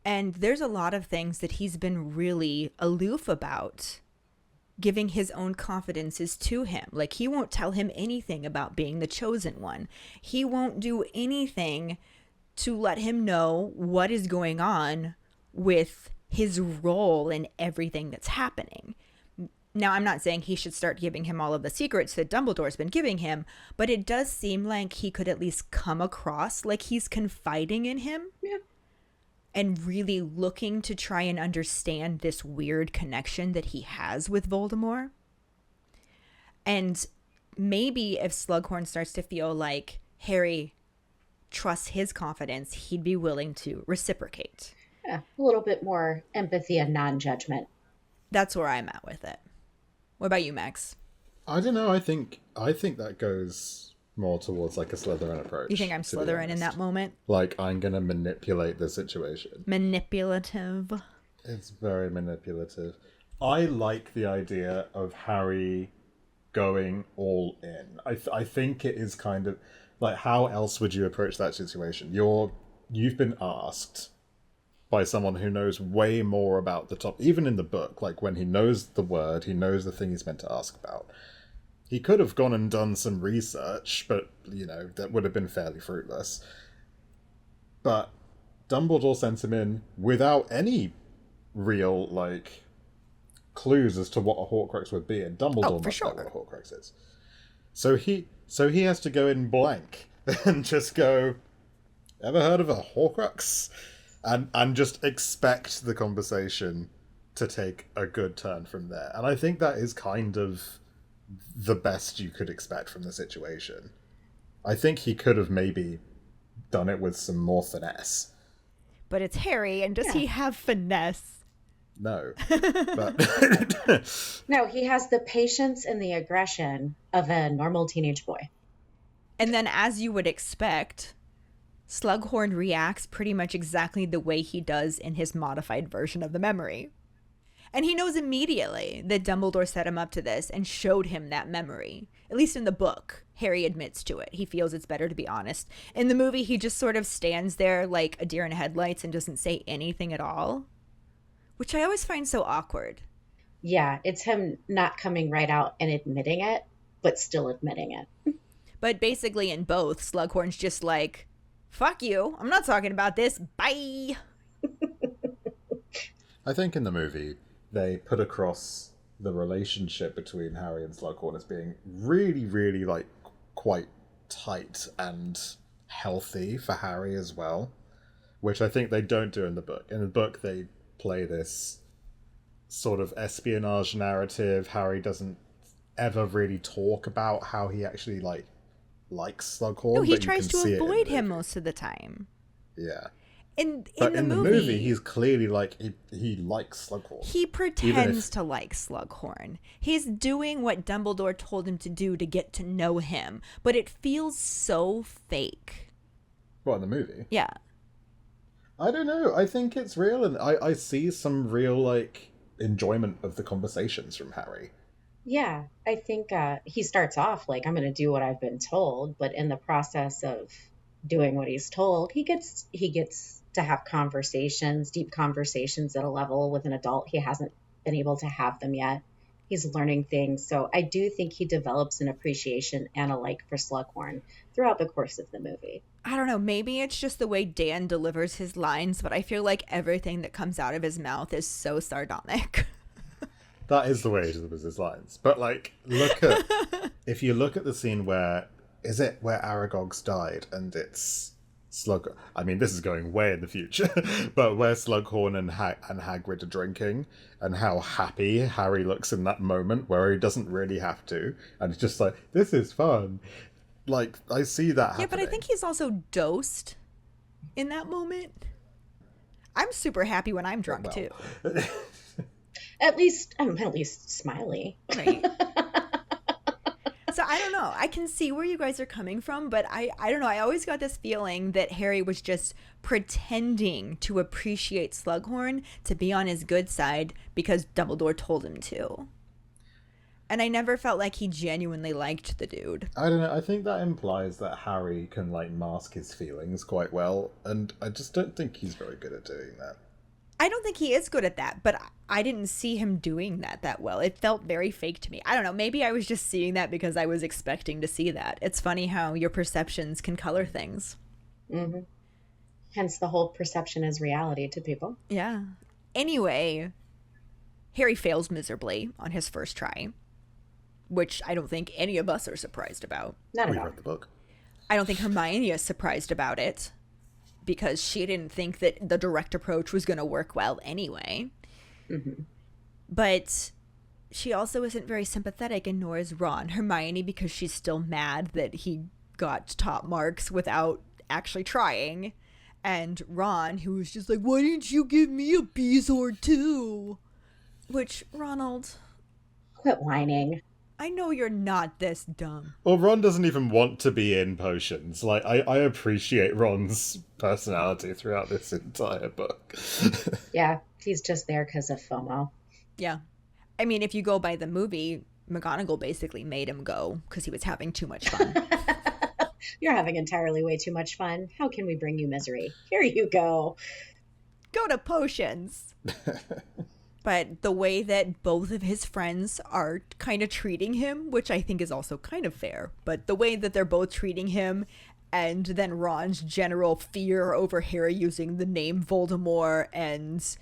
And there's a lot of things that he's been really aloof about giving his own confidences to him. Like, he won't tell him anything about being the chosen one. He won't do anything to let him know what is going on with his role in everything that's happening. Now, I'm not saying he should start giving him all of the secrets that Dumbledore's been giving him, but it does seem like he could at least come across like he's confiding in him. Yeah. And really looking to try and understand this weird connection that he has with Voldemort. And maybe if Slughorn starts to feel like Harry trusts his confidence, he'd be willing to reciprocate. Yeah, a little bit more empathy and non-judgment. That's where I'm at with it. What about you, Max? I don't know. I think that goes more towards like a Slytherin approach. You think I'm to be Slytherin in honest. that moment? Like, I'm gonna manipulate the situation. Manipulative. It's very manipulative. I like the idea of Harry going all in. I think it is kind of like, how else would you approach that situation? You've been asked by someone who knows way more about the top, even in the book, like when he knows the word, he knows the thing he's meant to ask about. He could have gone and done some research, but, that would have been fairly fruitless. But Dumbledore sent him in without any real, like, clues as to what a Horcrux would be, and Dumbledore must know what a Horcrux is. So he has to go in blank and just go, ever heard of a Horcrux? And just expect the conversation to take a good turn from there. And I think that is kind of the best you could expect from the situation. I think he could have maybe done it with some more finesse. But it's Harry, and does he have finesse? No. But No, he has the patience and the aggression of a normal teenage boy. And then, as you would expect, Slughorn reacts pretty much exactly the way he does in his modified version of the memory. And he knows immediately that Dumbledore set him up to this and showed him that memory. At least in the book, Harry admits to it. He feels it's better to be honest. In the movie, he just sort of stands there like a deer in headlights and doesn't say anything at all, which I always find so awkward. Yeah, it's him not coming right out and admitting it, but still admitting it. But basically in both, Slughorn's just like, fuck you, I'm not talking about this, bye. I think in the movie, they put across the relationship between Harry and Slughorn as being really, really, like, quite tight and healthy for Harry as well, which I think they don't do in the book. In the book, they play this sort of espionage narrative. Harry doesn't ever really talk about how he actually, likes Slughorn. No, he tries to avoid him most of the time. Yeah. In the movie, movie, he's clearly he likes Slughorn. He pretends to like Slughorn. He's doing what Dumbledore told him to do to get to know him, but it feels so fake. What, in the movie? Yeah. I don't know. I think it's real, and I see some real, enjoyment of the conversations from Harry. Yeah, I think he starts off like, I'm going to do what I've been told, but in the process of doing what he's told, he gets to have conversations, deep conversations at a level with an adult he hasn't been able to have them yet. He's learning things. So I do think he develops an appreciation and a like for Slughorn throughout the course of the movie. I don't know, maybe it's just the way Dan delivers his lines, but I feel like everything that comes out of his mouth is so sardonic. That is the way he delivers his lines. But, if you look at the scene where Aragog's died and it's Slughorn. I mean, this is going way in the future, but where Slughorn and Hagrid are drinking, and how happy Harry looks in that moment where he doesn't really have to, and it's just like, this is fun. I see that happening. Yeah, but I think he's also dosed in that moment. I'm super happy when I'm drunk, too. At least smiley. Right. So I don't know. I can see where you guys are coming from, but I don't know. I always got this feeling that Harry was just pretending to appreciate Slughorn, to be on his good side, because Dumbledore told him to. And I never felt like he genuinely liked the dude. I don't know. I think that implies that Harry can, mask his feelings quite well, and I just don't think he's very good at doing that. I don't think he is good at that, but I didn't see him doing that well. It felt very fake to me. I don't know. Maybe I was just seeing that because I was expecting to see that. It's funny how your perceptions can color things. Mm-hmm. Hence the whole perception is reality to people. Yeah. Anyway, Harry fails miserably on his first try, which I don't think any of us are surprised about. Not at We all. read the book. I don't think Hermione is surprised about it, because she didn't think that the direct approach was going to work well anyway. Mm-hmm. But she also isn't very sympathetic, and nor is Ron. Hermione, because she's still mad that he got top marks without actually trying. And Ron, who was just like, why didn't you give me a Bezoar too? Which, Ronald, Quit whining. I know you're not this dumb. Well, Ron doesn't even want to be in potions. Like, I appreciate Ron's personality throughout this entire book. Yeah, he's just there because of FOMO. Yeah. I mean, if you go by the movie, McGonagall basically made him go because he was having too much fun. You're having entirely way too much fun. How can we bring you misery? Here you go. Go to potions. But the way that both of his friends are kind of treating him, which I think is also kind of fair, but the way that they're both treating him, and then Ron's general fear over Harry using the name Voldemort and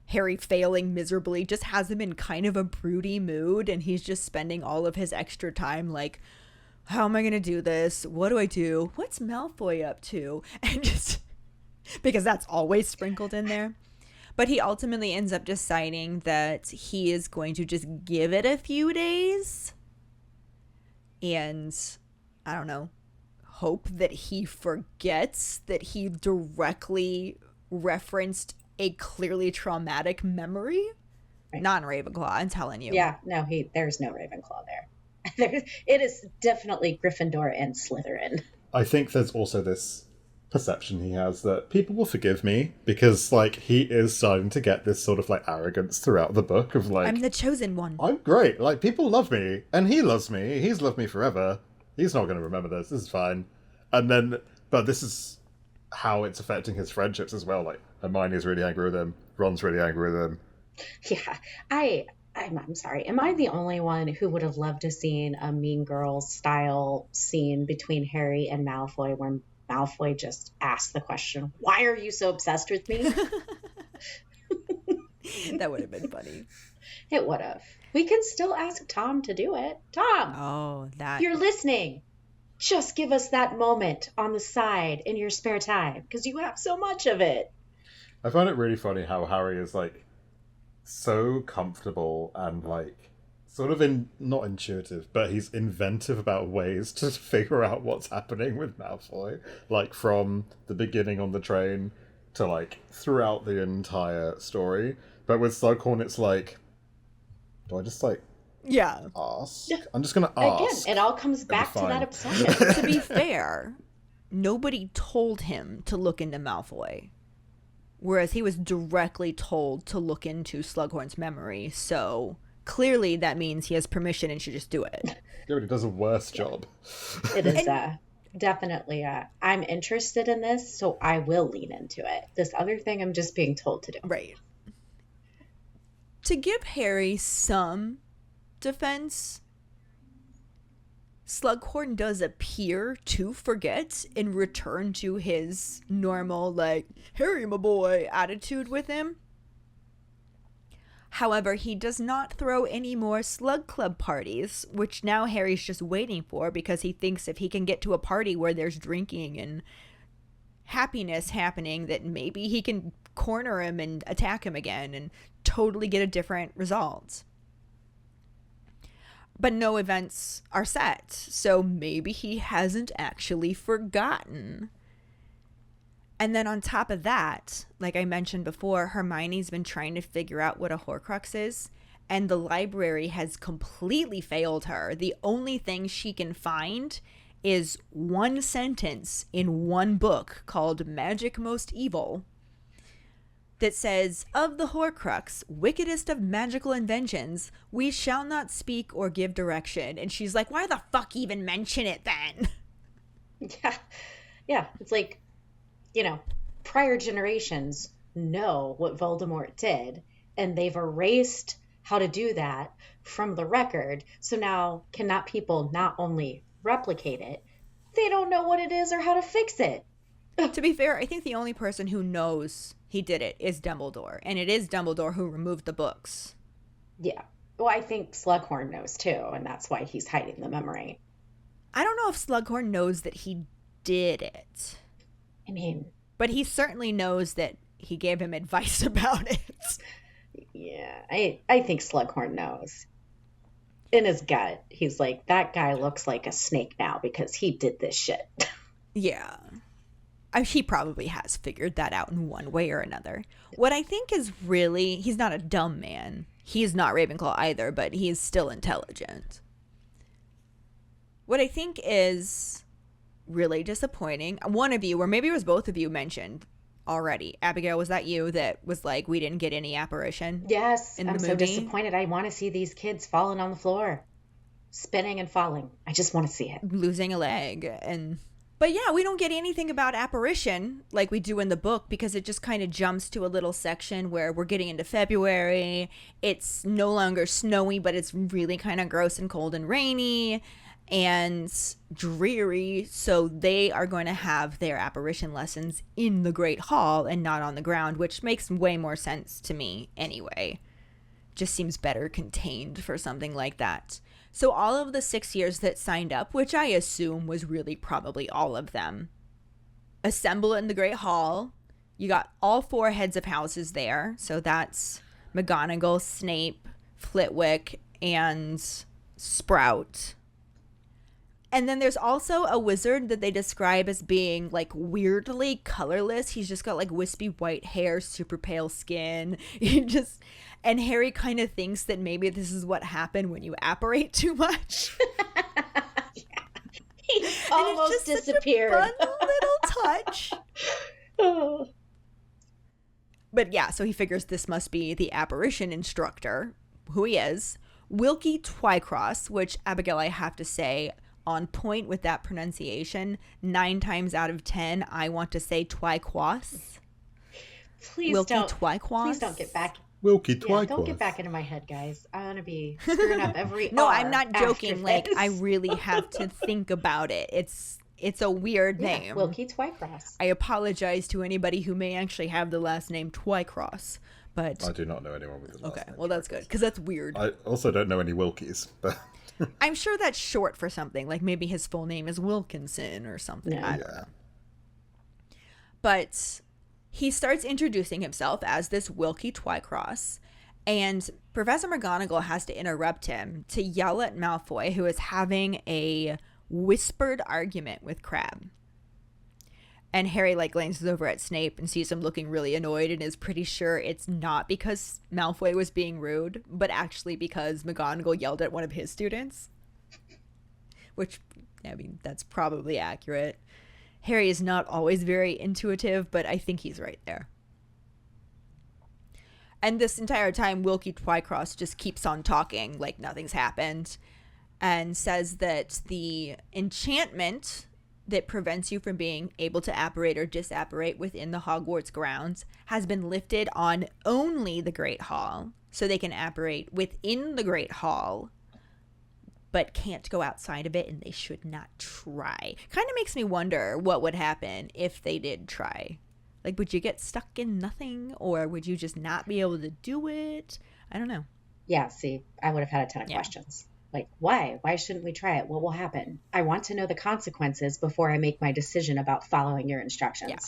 Harry failing miserably just has him in kind of a broody mood, and he's just spending all of his extra time like, how am I going to do this? What do I do? What's Malfoy up to? And just because that's always sprinkled in there. But he ultimately ends up deciding that he is going to just give it a few days and, I don't know, hope that he forgets that he directly referenced a clearly traumatic memory. Right. Not in Ravenclaw, I'm telling you. Yeah, no, there's no Ravenclaw there. It is definitely Gryffindor and Slytherin. I think there's also this perception he has that people will forgive me because, like, he is starting to get this sort of, like, arrogance throughout the book of, like, I'm the chosen one. I'm great. Like, people love me, and he loves me. He's loved me forever. He's not going to remember this. This is fine. And then, but this is how it's affecting his friendships as well. Like, Hermione's really angry with him. Ron's really angry with him. Yeah, I'm sorry. Am I the only one who would have loved to seen a Mean Girls style scene between Harry and Malfoy when Malfoy just asked the question, why are you so obsessed with me? That would have been funny. It would have. We can still ask Tom to do it. Tom, Oh, that. if you're listening, just give us that moment on the side in your spare time because you have so much of it. I find it really funny how Harry is, like, so comfortable and, like, sort of not intuitive, but he's inventive about ways to figure out what's happening with Malfoy. Like, from the beginning on the train to, like, throughout the entire story. But with Slughorn, it's like, do I just, like, Yeah. ask? I'm just going to ask. Again, it all comes back to fine. that obsession. To be fair, nobody told him to look into Malfoy. Whereas he was directly told to look into Slughorn's memory, so clearly that means he has permission and should just do it. Yeah, but he does a worse job. It is definitely I'm interested in this, so I will lean into it. This other thing I'm just being told to do. Right. To give Harry some defense, Slughorn does appear to forget and return to his normal, like, Harry, my boy, attitude with him. However, he does not throw any more Slug Club parties, which now Harry's just waiting for because he thinks if he can get to a party where there's drinking and happiness happening, that maybe he can corner him and attack him again and totally get a different result. But no events are set, so maybe he hasn't actually forgotten. And then on top of that, like I mentioned before, Hermione's been trying to figure out what a Horcrux is, and the library has completely failed her. The only thing she can find is one sentence in one book called Magic Most Evil that says, of the Horcrux, wickedest of magical inventions, we shall not speak or give direction. And she's like, why the fuck even mention it then? Yeah. It's like, prior generations know what Voldemort did, and they've erased how to do that from the record. So now cannot people not only replicate it, they don't know what it is or how to fix it. To be fair, I think the only person who knows he did it is Dumbledore, and it is Dumbledore who removed the books. Yeah. Well, I think Slughorn knows too, and that's why he's hiding the memory. I don't know if Slughorn knows that he did it. I mean, but he certainly knows that he gave him advice about it. Yeah, I think Slughorn knows. In his gut, he's like, that guy looks like a snake now because he did this shit. Yeah. He probably has figured that out in one way or another. What I think is really, he's not a dumb man. He's not Ravenclaw either, but he's still intelligent. What I think is really disappointing, one of you, or maybe it was both of you, mentioned already. Abigail, was that you that was like, we didn't get any apparition? Yes, in I'm the so movie? disappointed. I want to see these kids falling on the floor, spinning and falling. I just want to see it. Losing a leg. But yeah, we don't get anything about apparition like we do in the book, because it just kind of jumps to a little section where we're getting into February. It's no longer snowy, but it's really kind of gross and cold and rainy and dreary. So they are going to have their apparition lessons in the Great Hall and not on the ground, which makes way more sense to me anyway. Just seems better contained for something like that. So all of the 6 years that signed up, which I assume was really probably all of them, assemble in the Great Hall. You got all 4 heads of houses there. So that's McGonagall, Snape, Flitwick, and Sprout. And then there's also a wizard that they describe as being like weirdly colorless. He's just got like wispy white hair, super pale skin. And Harry kind of thinks that maybe this is what happened when you apparate too much. He almost disappeared. Such a fun little touch. Oh. But yeah, so he figures this must be the apparition instructor, who he is. Wilkie Twycross, which, Abigail, I have to say, on point with that pronunciation. 9 times out of 10, I want to say Twycross. Please Wilkie don't. Twycross. Please don't get back. Wilkie Yeah, Twycross. don't get back into my head, guys. I want to be screwing up every No, R I'm not joking. after Like, this. I really have to think about it. It's a weird Yeah, name. Wilkie Twycross. I apologize to anybody who may actually have the last name Twycross, but I do not know anyone with the last okay, name well that's Twycross. good because that's weird. I also don't know any Wilkies, but I'm sure that's short for something, like maybe his full name is Wilkinson or something. Yeah. I don't know. But he starts introducing himself as this Wilkie Twycross, and Professor McGonagall has to interrupt him to yell at Malfoy, who is having a whispered argument with Crabbe. And Harry glances over at Snape and sees him looking really annoyed and is pretty sure it's not because Malfoy was being rude, but actually because McGonagall yelled at one of his students. Which, I mean, that's probably accurate. Harry is not always very intuitive, but I think he's right there. And this entire time, Wilkie Twycross just keeps on talking like nothing's happened and says that the enchantment that prevents you from being able to apparate or disapparate within the Hogwarts grounds has been lifted on only the Great Hall, so they can apparate within the Great Hall, but can't go outside of it, and they should not try. Kind of makes me wonder what would happen if they did try. Like, would you get stuck in nothing, or would you just not be able to do it? I don't know. Yeah, see, I would have had a ton of questions. Like, why? Why shouldn't we try it? What will happen? I want to know the consequences before I make my decision about following your instructions. Yeah.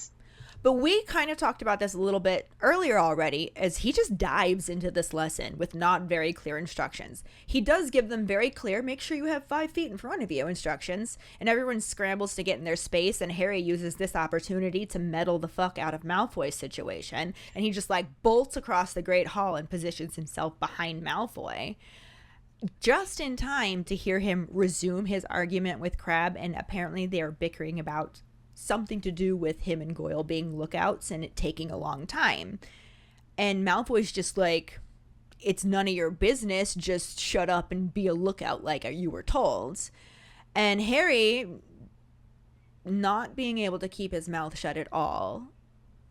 But we kind of talked about this a little bit earlier already, as he just dives into this lesson with not very clear instructions. He does give them very clear, make sure you have 5 feet in front of you instructions, and everyone scrambles to get in their space, and Harry uses this opportunity to meddle the fuck out of Malfoy's situation, and he just bolts across the Great Hall and positions himself behind Malfoy, just in time to hear him resume his argument with Crabbe, and apparently they are bickering about something to do with him and Goyle being lookouts and it taking a long time. And Malfoy's just like, it's none of your business, just shut up and be a lookout like you were told. And Harry, not being able to keep his mouth shut at all,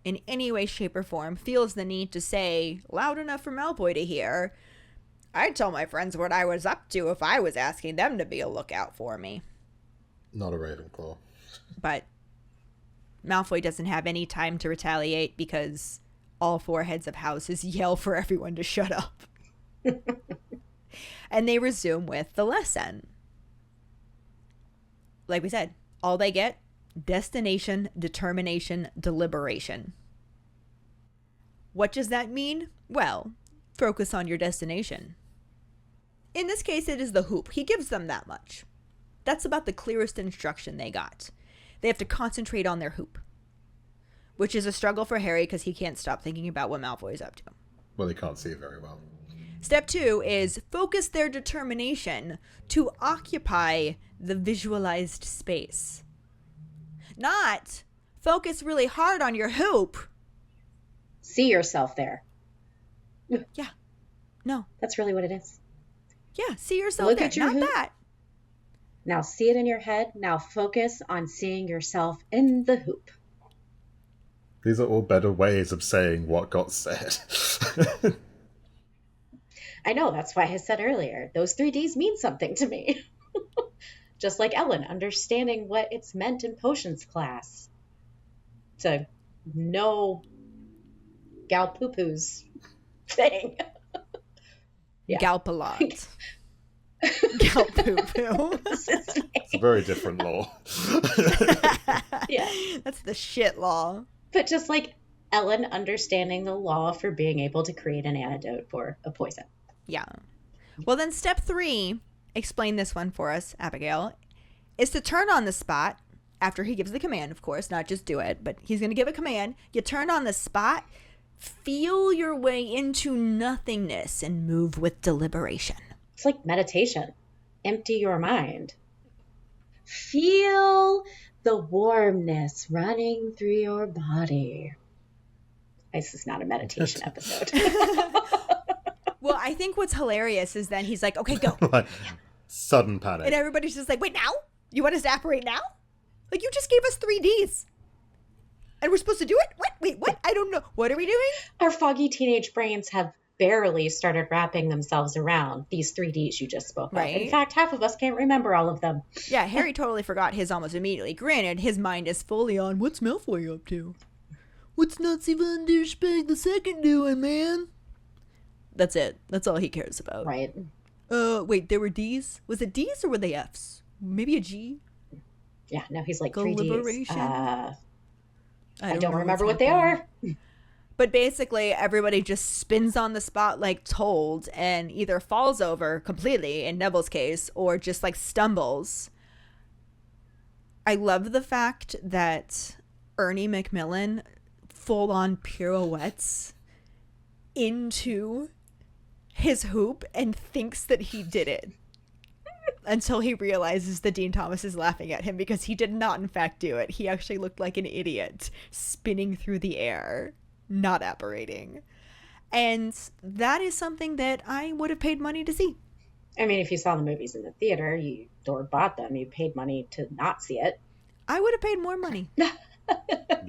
in any way, shape, or form, feels the need to say, loud enough for Malfoy to hear, I'd tell my friends what I was up to if I was asking them to be a lookout for me. not a Ravenclaw. But Malfoy doesn't have any time to retaliate because all 4 heads of houses yell for everyone to shut up. And they resume with the lesson. Like we said, all they get, destination, determination, deliberation. What does that mean? Well, focus on your destination. In this case, it is the hoop. He gives them that much. That's about the clearest instruction they got. They have to concentrate on their hoop. which is a struggle for Harry because he can't stop thinking about what Malfoy is up to. Well, he can't see very well. Step 2 is focus their determination to occupy the visualized space. Not focus really hard on your hoop. See yourself there. Yeah. No. That's really what it is. Yeah, see yourself Look there. at your Not hoop. that. Now see it in your head. Now focus on seeing yourself in the hoop. These are all better ways of saying what got said. I know, that's why I said earlier, those 3Ds mean something to me. Just like Ellen, understanding what it's meant in potions class. To know gal poo-poo's thing. Yeah. Galpalot. Galpoo-poo. It's a very different law. Yeah. That's the shit law. But just like Ellen understanding the law for being able to create an antidote for a poison. Yeah. Well, then step 3, explain this one for us, Abigail, is to turn on the spot after he gives the command, of course, not just do it, but he's going to give a command. You turn on the spot, feel your way into nothingness and move with deliberation. It's like meditation. Empty your mind. Feel the warmness running through your body. This is not a meditation episode. Well, I think what's hilarious is then he's like, okay, go. Like, sudden panic. And everybody's just like, wait, now? You want us to apparate now? Like, you just gave us 3Ds. And we're supposed to do it? What? Wait, what? I don't know. What are we doing? Our foggy teenage brains have barely started wrapping themselves around these 3Ds you just spoke of. Right. In fact, half of us can't remember all of them. Yeah, Harry totally forgot his almost immediately. Granted, his mind is fully on, what's Malfoy up to? What's Nazi von der Speck the second doing, man? That's it. That's all he cares about. Right. Wait, there were Ds? Was it Ds or were they Fs? Maybe a G? Yeah, no, he's like Deliberation? 3Ds. I don't know remember what's what they happening. are. But basically, everybody just spins on the spot like told and either falls over completely, in Neville's case, or just like stumbles. I love the fact that Ernie Macmillan full-on pirouettes into his hoop and thinks that he did it. Until he realizes that Dean Thomas is laughing at him because he did not, in fact, do it. He actually looked like an idiot spinning through the air, not apparating. And that is something that I would have paid money to see. I mean, if you saw the movies in the theater, or bought them, you paid money to not see it. I would have paid more money. You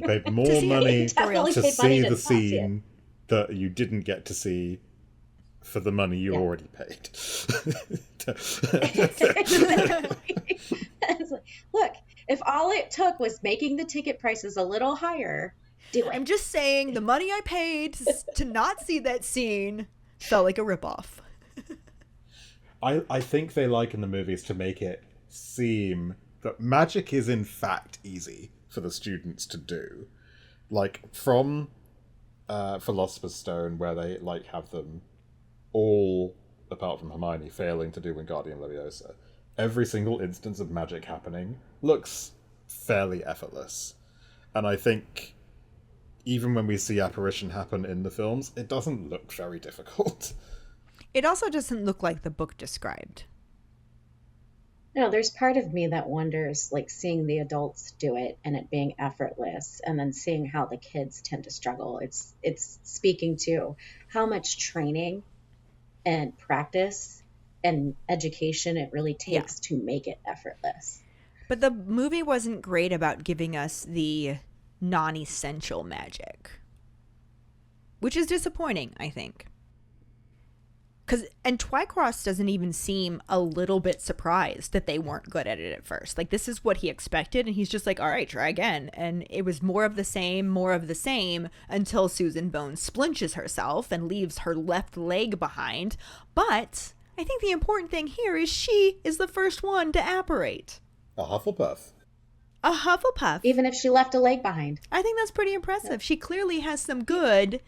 paid more see money it. Definitely to paid money see to the not see it. scene that you didn't get to see for the money you already paid. It's like, look, if all it took was making the ticket prices a little higher, do it. I'm just saying the money I paid to not see that scene felt like a ripoff. I think they like in the movies to make it seem that magic is in fact easy for the students to do. Like from Philosopher's Stone, where they like have them all, apart from Hermione, failing to do Wingardium Leviosa. Every single instance of magic happening looks fairly effortless. And I think even when we see apparition happen in the films, it doesn't look very difficult. It also doesn't look like the book described. No, there's part of me that wonders, like, seeing the adults do it and it being effortless, and then seeing how the kids tend to struggle. It's speaking to how much training and practice and education it really takes to make it effortless. But the movie wasn't great about giving us the non-essential magic, which is disappointing, I think. And Twycross doesn't even seem a little bit surprised that they weren't good at it at first. Like, this is what he expected, and he's just like, all right, try again. And it was more of the same, until Susan Bones splinches herself and leaves her left leg behind. But I think the important thing here is she is the first one to apparate. A Hufflepuff. A Hufflepuff. Even if she left a leg behind. I think that's pretty impressive. She clearly has some good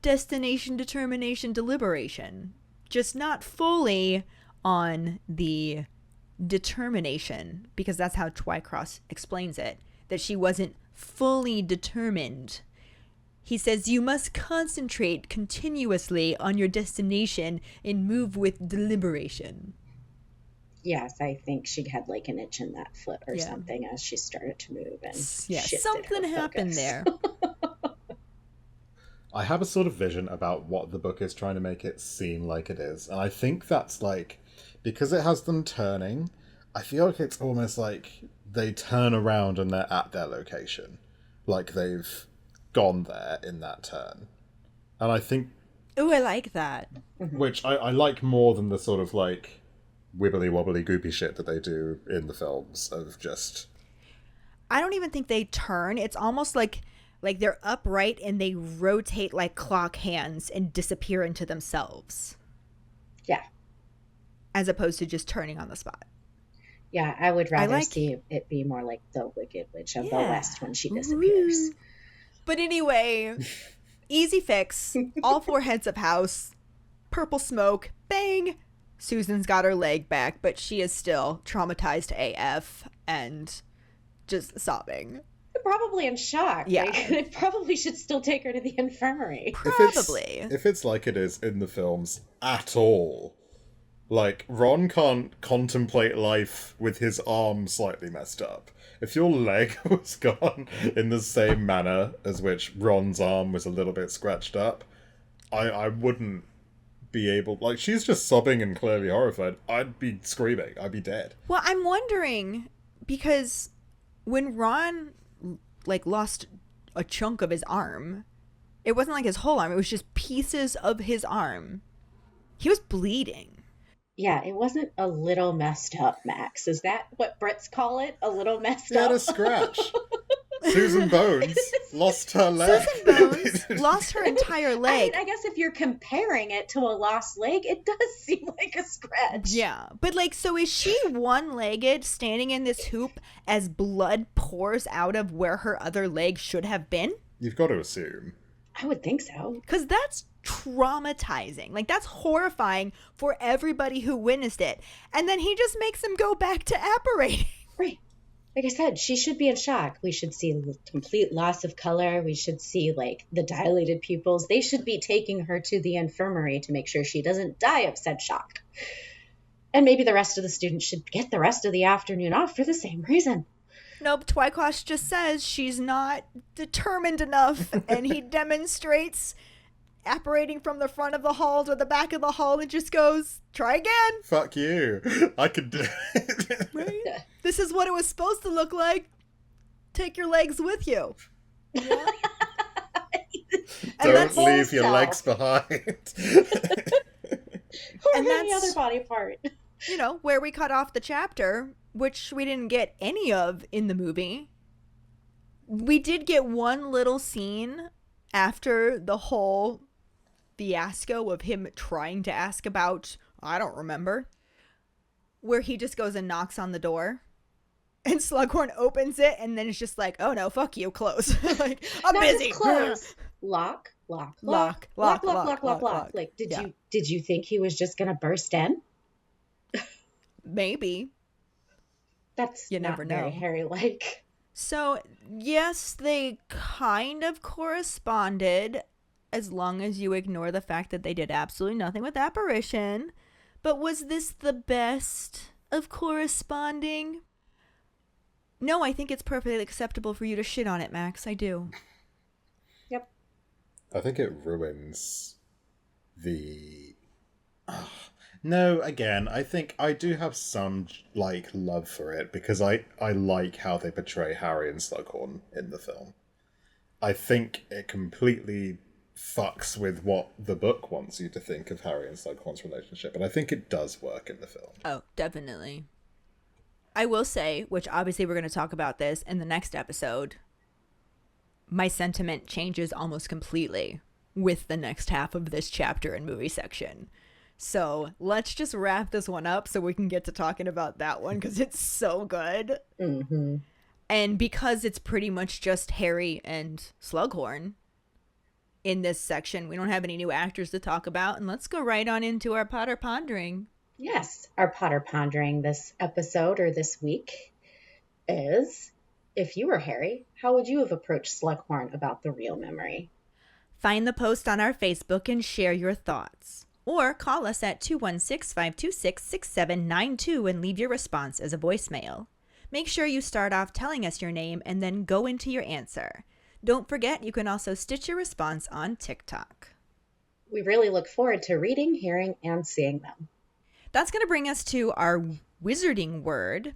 destination, determination, deliberation. Just not fully on the determination, because that's how Twycross explains it. That she wasn't fully determined. He says you must concentrate continuously on your destination and move with deliberation. Yes, I think she had like an itch in that foot or Yeah. something as she started to move and Yeah, shifted something her happened focus. there. I have a sort of vision about what the book is trying to make it seem like it is. And I think that's like, because it has them turning, I feel like it's almost like they turn around and they're at their location. Like they've gone there in that turn. And I think, Ooh, I like that. which I like more than the sort of like wibbly wobbly goopy shit that they do in the films of just... I don't even think they turn. It's almost like they're upright and they rotate like clock hands and disappear into themselves. Yeah. As opposed to just turning on the spot. Yeah, I would rather like- see it be more like the Wicked Witch of the Yeah. West when she disappears. Ooh. But anyway, easy fix. All 4 heads of house. Purple smoke. Bang. Susan's got her leg back, but she is still traumatized AF and just sobbing. Probably in shock. Yeah. Like, they probably should still take her to the infirmary. Probably. If it's like it is in the films at all, like, Ron can't contemplate life with his arm slightly messed up. If your leg was gone in the same manner as which Ron's arm was a little bit scratched up, I wouldn't be able... Like, she's just sobbing and clearly horrified. I'd be screaming. I'd be dead. Well, I'm wondering, because when Ron, like, lost a chunk of his arm, it wasn't like his whole arm. It was just pieces of his arm. He was bleeding. Yeah, it wasn't a little messed up, Max. Is that what Brits call it? A little messed He had up? a scratch. Susan Bones lost her leg. Susan Bones lost her entire I leg. mean, I guess if you're comparing it to a lost leg, it does seem like a scratch. Yeah, but like, so is she one-legged standing in this hoop as blood pours out of where her other leg should have been? You've got to assume. I would think so. Because that's traumatizing. Like, that's horrifying for everybody who witnessed it. And then he just makes him go back to apparating. Right. Like I said, she should be in shock. We should see complete loss of color. We should see, like, the dilated pupils. They should be taking her to the infirmary to make sure she doesn't die of said shock. And maybe the rest of the students should get the rest of the afternoon off for the same reason. Nope, Twycross just says she's not determined enough, and he demonstrates apparating from the front of the hall to the back of the hall and just goes, try again. Fuck you. I could do it. Right? This is what it was supposed to look like. Take your legs with you. Yeah. Don't that's leave your self. legs behind. Or And any that's- other body part. You know, where we cut off the chapter, which we didn't get any of in the movie. We did get one little scene after the whole fiasco of him trying to ask about, I don't remember, where he just goes and knocks on the door. And Slughorn opens it, and then it's just like, oh no, fuck you, close. Like, I'm Not busy. just close. Lock. Like, Yeah. did you think he was just gonna burst in? Maybe. That's You not never very know. Harry-like. So, yes, they kind of corresponded as long as you ignore the fact that they did absolutely nothing with apparition. But was this the best of corresponding? No, I think it's perfectly acceptable for you to shit on it, Max. I do. Yep. I think it ruins the... No, again, I think I do have some, like, love for it, because I like how they portray Harry and Slughorn in the film. I think it completely fucks with what the book wants you to think of Harry and Slughorn's relationship, and I think it does work in the film. Oh, definitely. I will say, which obviously we're going to talk about this in the next episode, my sentiment changes almost completely with the next half of this chapter and movie section. So let's just wrap this one up so we can get to talking about that one, because it's so good. Mm-hmm. And because it's pretty much just Harry and Slughorn in this section, we don't have any new actors to talk about. And let's go right on into our Potter Pondering. Yes, our Potter Pondering this episode or this week is If you were Harry, how would you have approached Slughorn about the real memory? Find the post on our Facebook and share your thoughts. Or call us at 216-526-6792 and leave your response as a voicemail. Make sure you start off telling us your name and then go into your answer. Don't forget, you can also stitch your response on TikTok. We really look forward to reading, hearing, and seeing them. That's going to bring us to our wizarding word.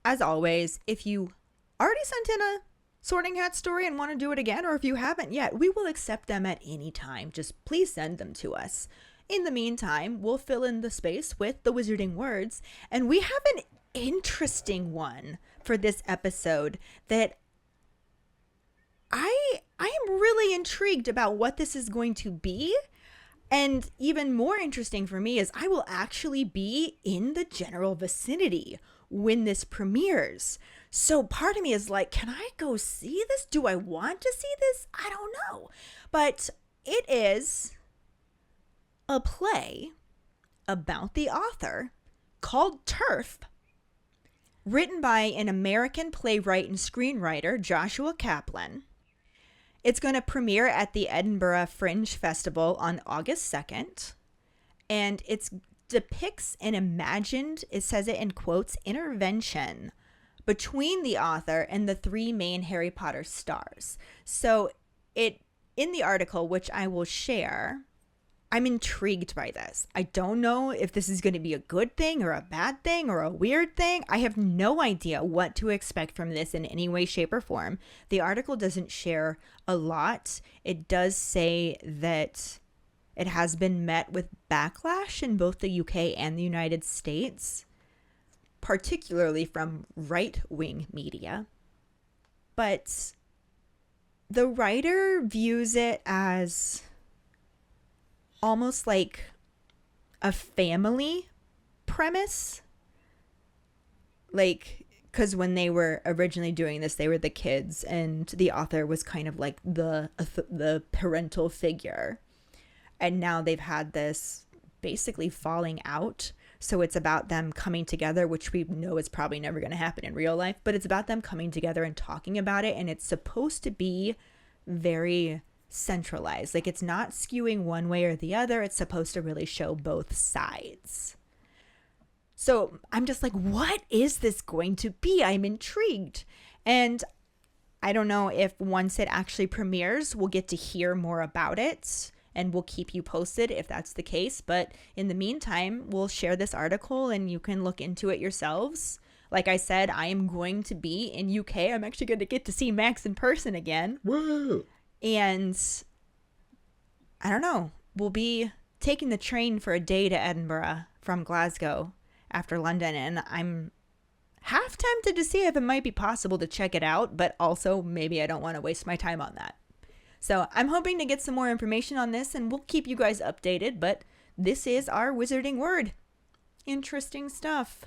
As always, if you already sent in a Sorting Hat story and want to do it again, or if you haven't yet, we will accept them at any time. Just please send them to us. In the meantime, we'll fill in the space with the wizarding words, and we have an interesting one for this episode that I am really intrigued about what this is going to be. And even more interesting for me is I will actually be in the general vicinity when this premieres. So part of me is like, can I go see this? Do I want to see this? I don't know. But it is a play about the author called Turf, written by an American playwright and screenwriter, Joshua Kaplan. It's going to premiere at the Edinburgh Fringe Festival on August 2nd. And it depicts an imagined, it says it in quotes, intervention between the author and the three main Harry Potter stars. So in the article, which I will share, I'm intrigued by this. I don't know if this is going to be a good thing or a bad thing or a weird thing. I have no idea what to expect from this in any way, shape, or form. The article doesn't share a lot. It does say that it has been met with backlash in both the UK and the United States, particularly from right-wing media. But the writer views it as almost like a family premise. Like, because when they were originally doing this, they were the kids, and the author was kind of like the parental figure. And now they've had this basically falling out. So it's about them coming together, which we know is probably never going to happen in real life, but it's about them coming together and talking about it. And it's supposed to be very centralized. Like, it's not skewing one way or the other. It's supposed to really show both sides. So I'm just like, what is this going to be? I'm intrigued. And I don't know if once it actually premieres, we'll get to hear more about it, and we'll keep you posted if that's the case. But in the meantime, we'll share this article and you can look into it yourselves. Like I said, I am going to be in UK. I'm actually going to get to see Max in person again. Woo! And I don't know, we'll be taking the train for a day to Edinburgh from Glasgow after London. And I'm half tempted to see if it might be possible to check it out, but also maybe I don't want to waste my time on that. So I'm hoping to get some more information on this, and we'll keep you guys updated, but this is our wizarding word. Interesting stuff.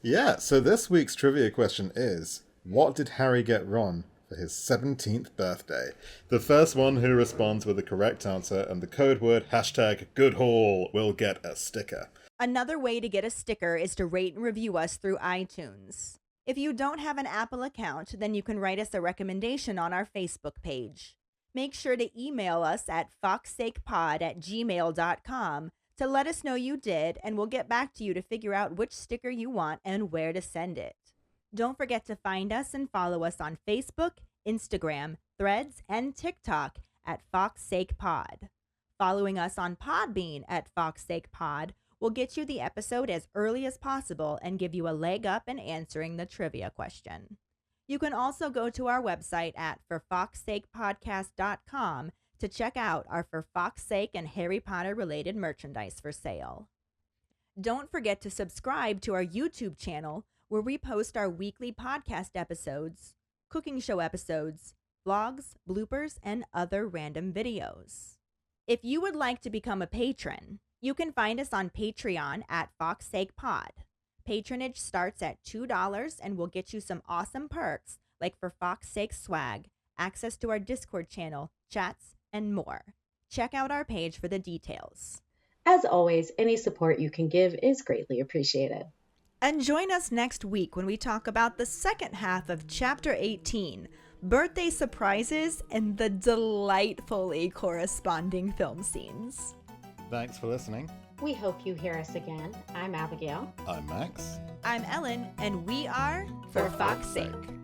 Yeah, so this week's trivia question is, what did Harry get wrong for his 17th birthday? The first one who responds with the correct answer and the code word #GoodHaul will get a sticker. Another way to get a sticker is to rate and review us through iTunes. If you don't have an Apple account, then you can write us a recommendation on our Facebook page. Make sure to email us at fawkesakepod@gmail.com to let us know you did, and we'll get back to you to figure out which sticker you want and where to send it. Don't forget to find us and follow us on Facebook, Instagram, Threads, and TikTok at FawkesAkePod. Following us on Podbean at FawkesAkePod will get you the episode as early as possible and give you a leg up in answering the trivia question. You can also go to our website at forfawkesakepodcast.com to check out our For Fawkes Sake and Harry Potter related merchandise for sale. Don't forget to subscribe to our YouTube channel, where we post our weekly podcast episodes, cooking show episodes, vlogs, bloopers, and other random videos. If you would like to become a patron, you can find us on Patreon at FawkesAkePod. Patronage starts at $2 and will get you some awesome perks like For Fawkes Sake swag, access to our Discord channel, chats, and more. Check out our page for the details. As always, any support you can give is greatly appreciated. And join us next week when we talk about the second half of Chapter 18, birthday surprises and the delightfully corresponding film scenes. Thanks for listening. We hope you hear us again. I'm Abigail. I'm Max. I'm Ellen, and we are For Fawkes' Sake.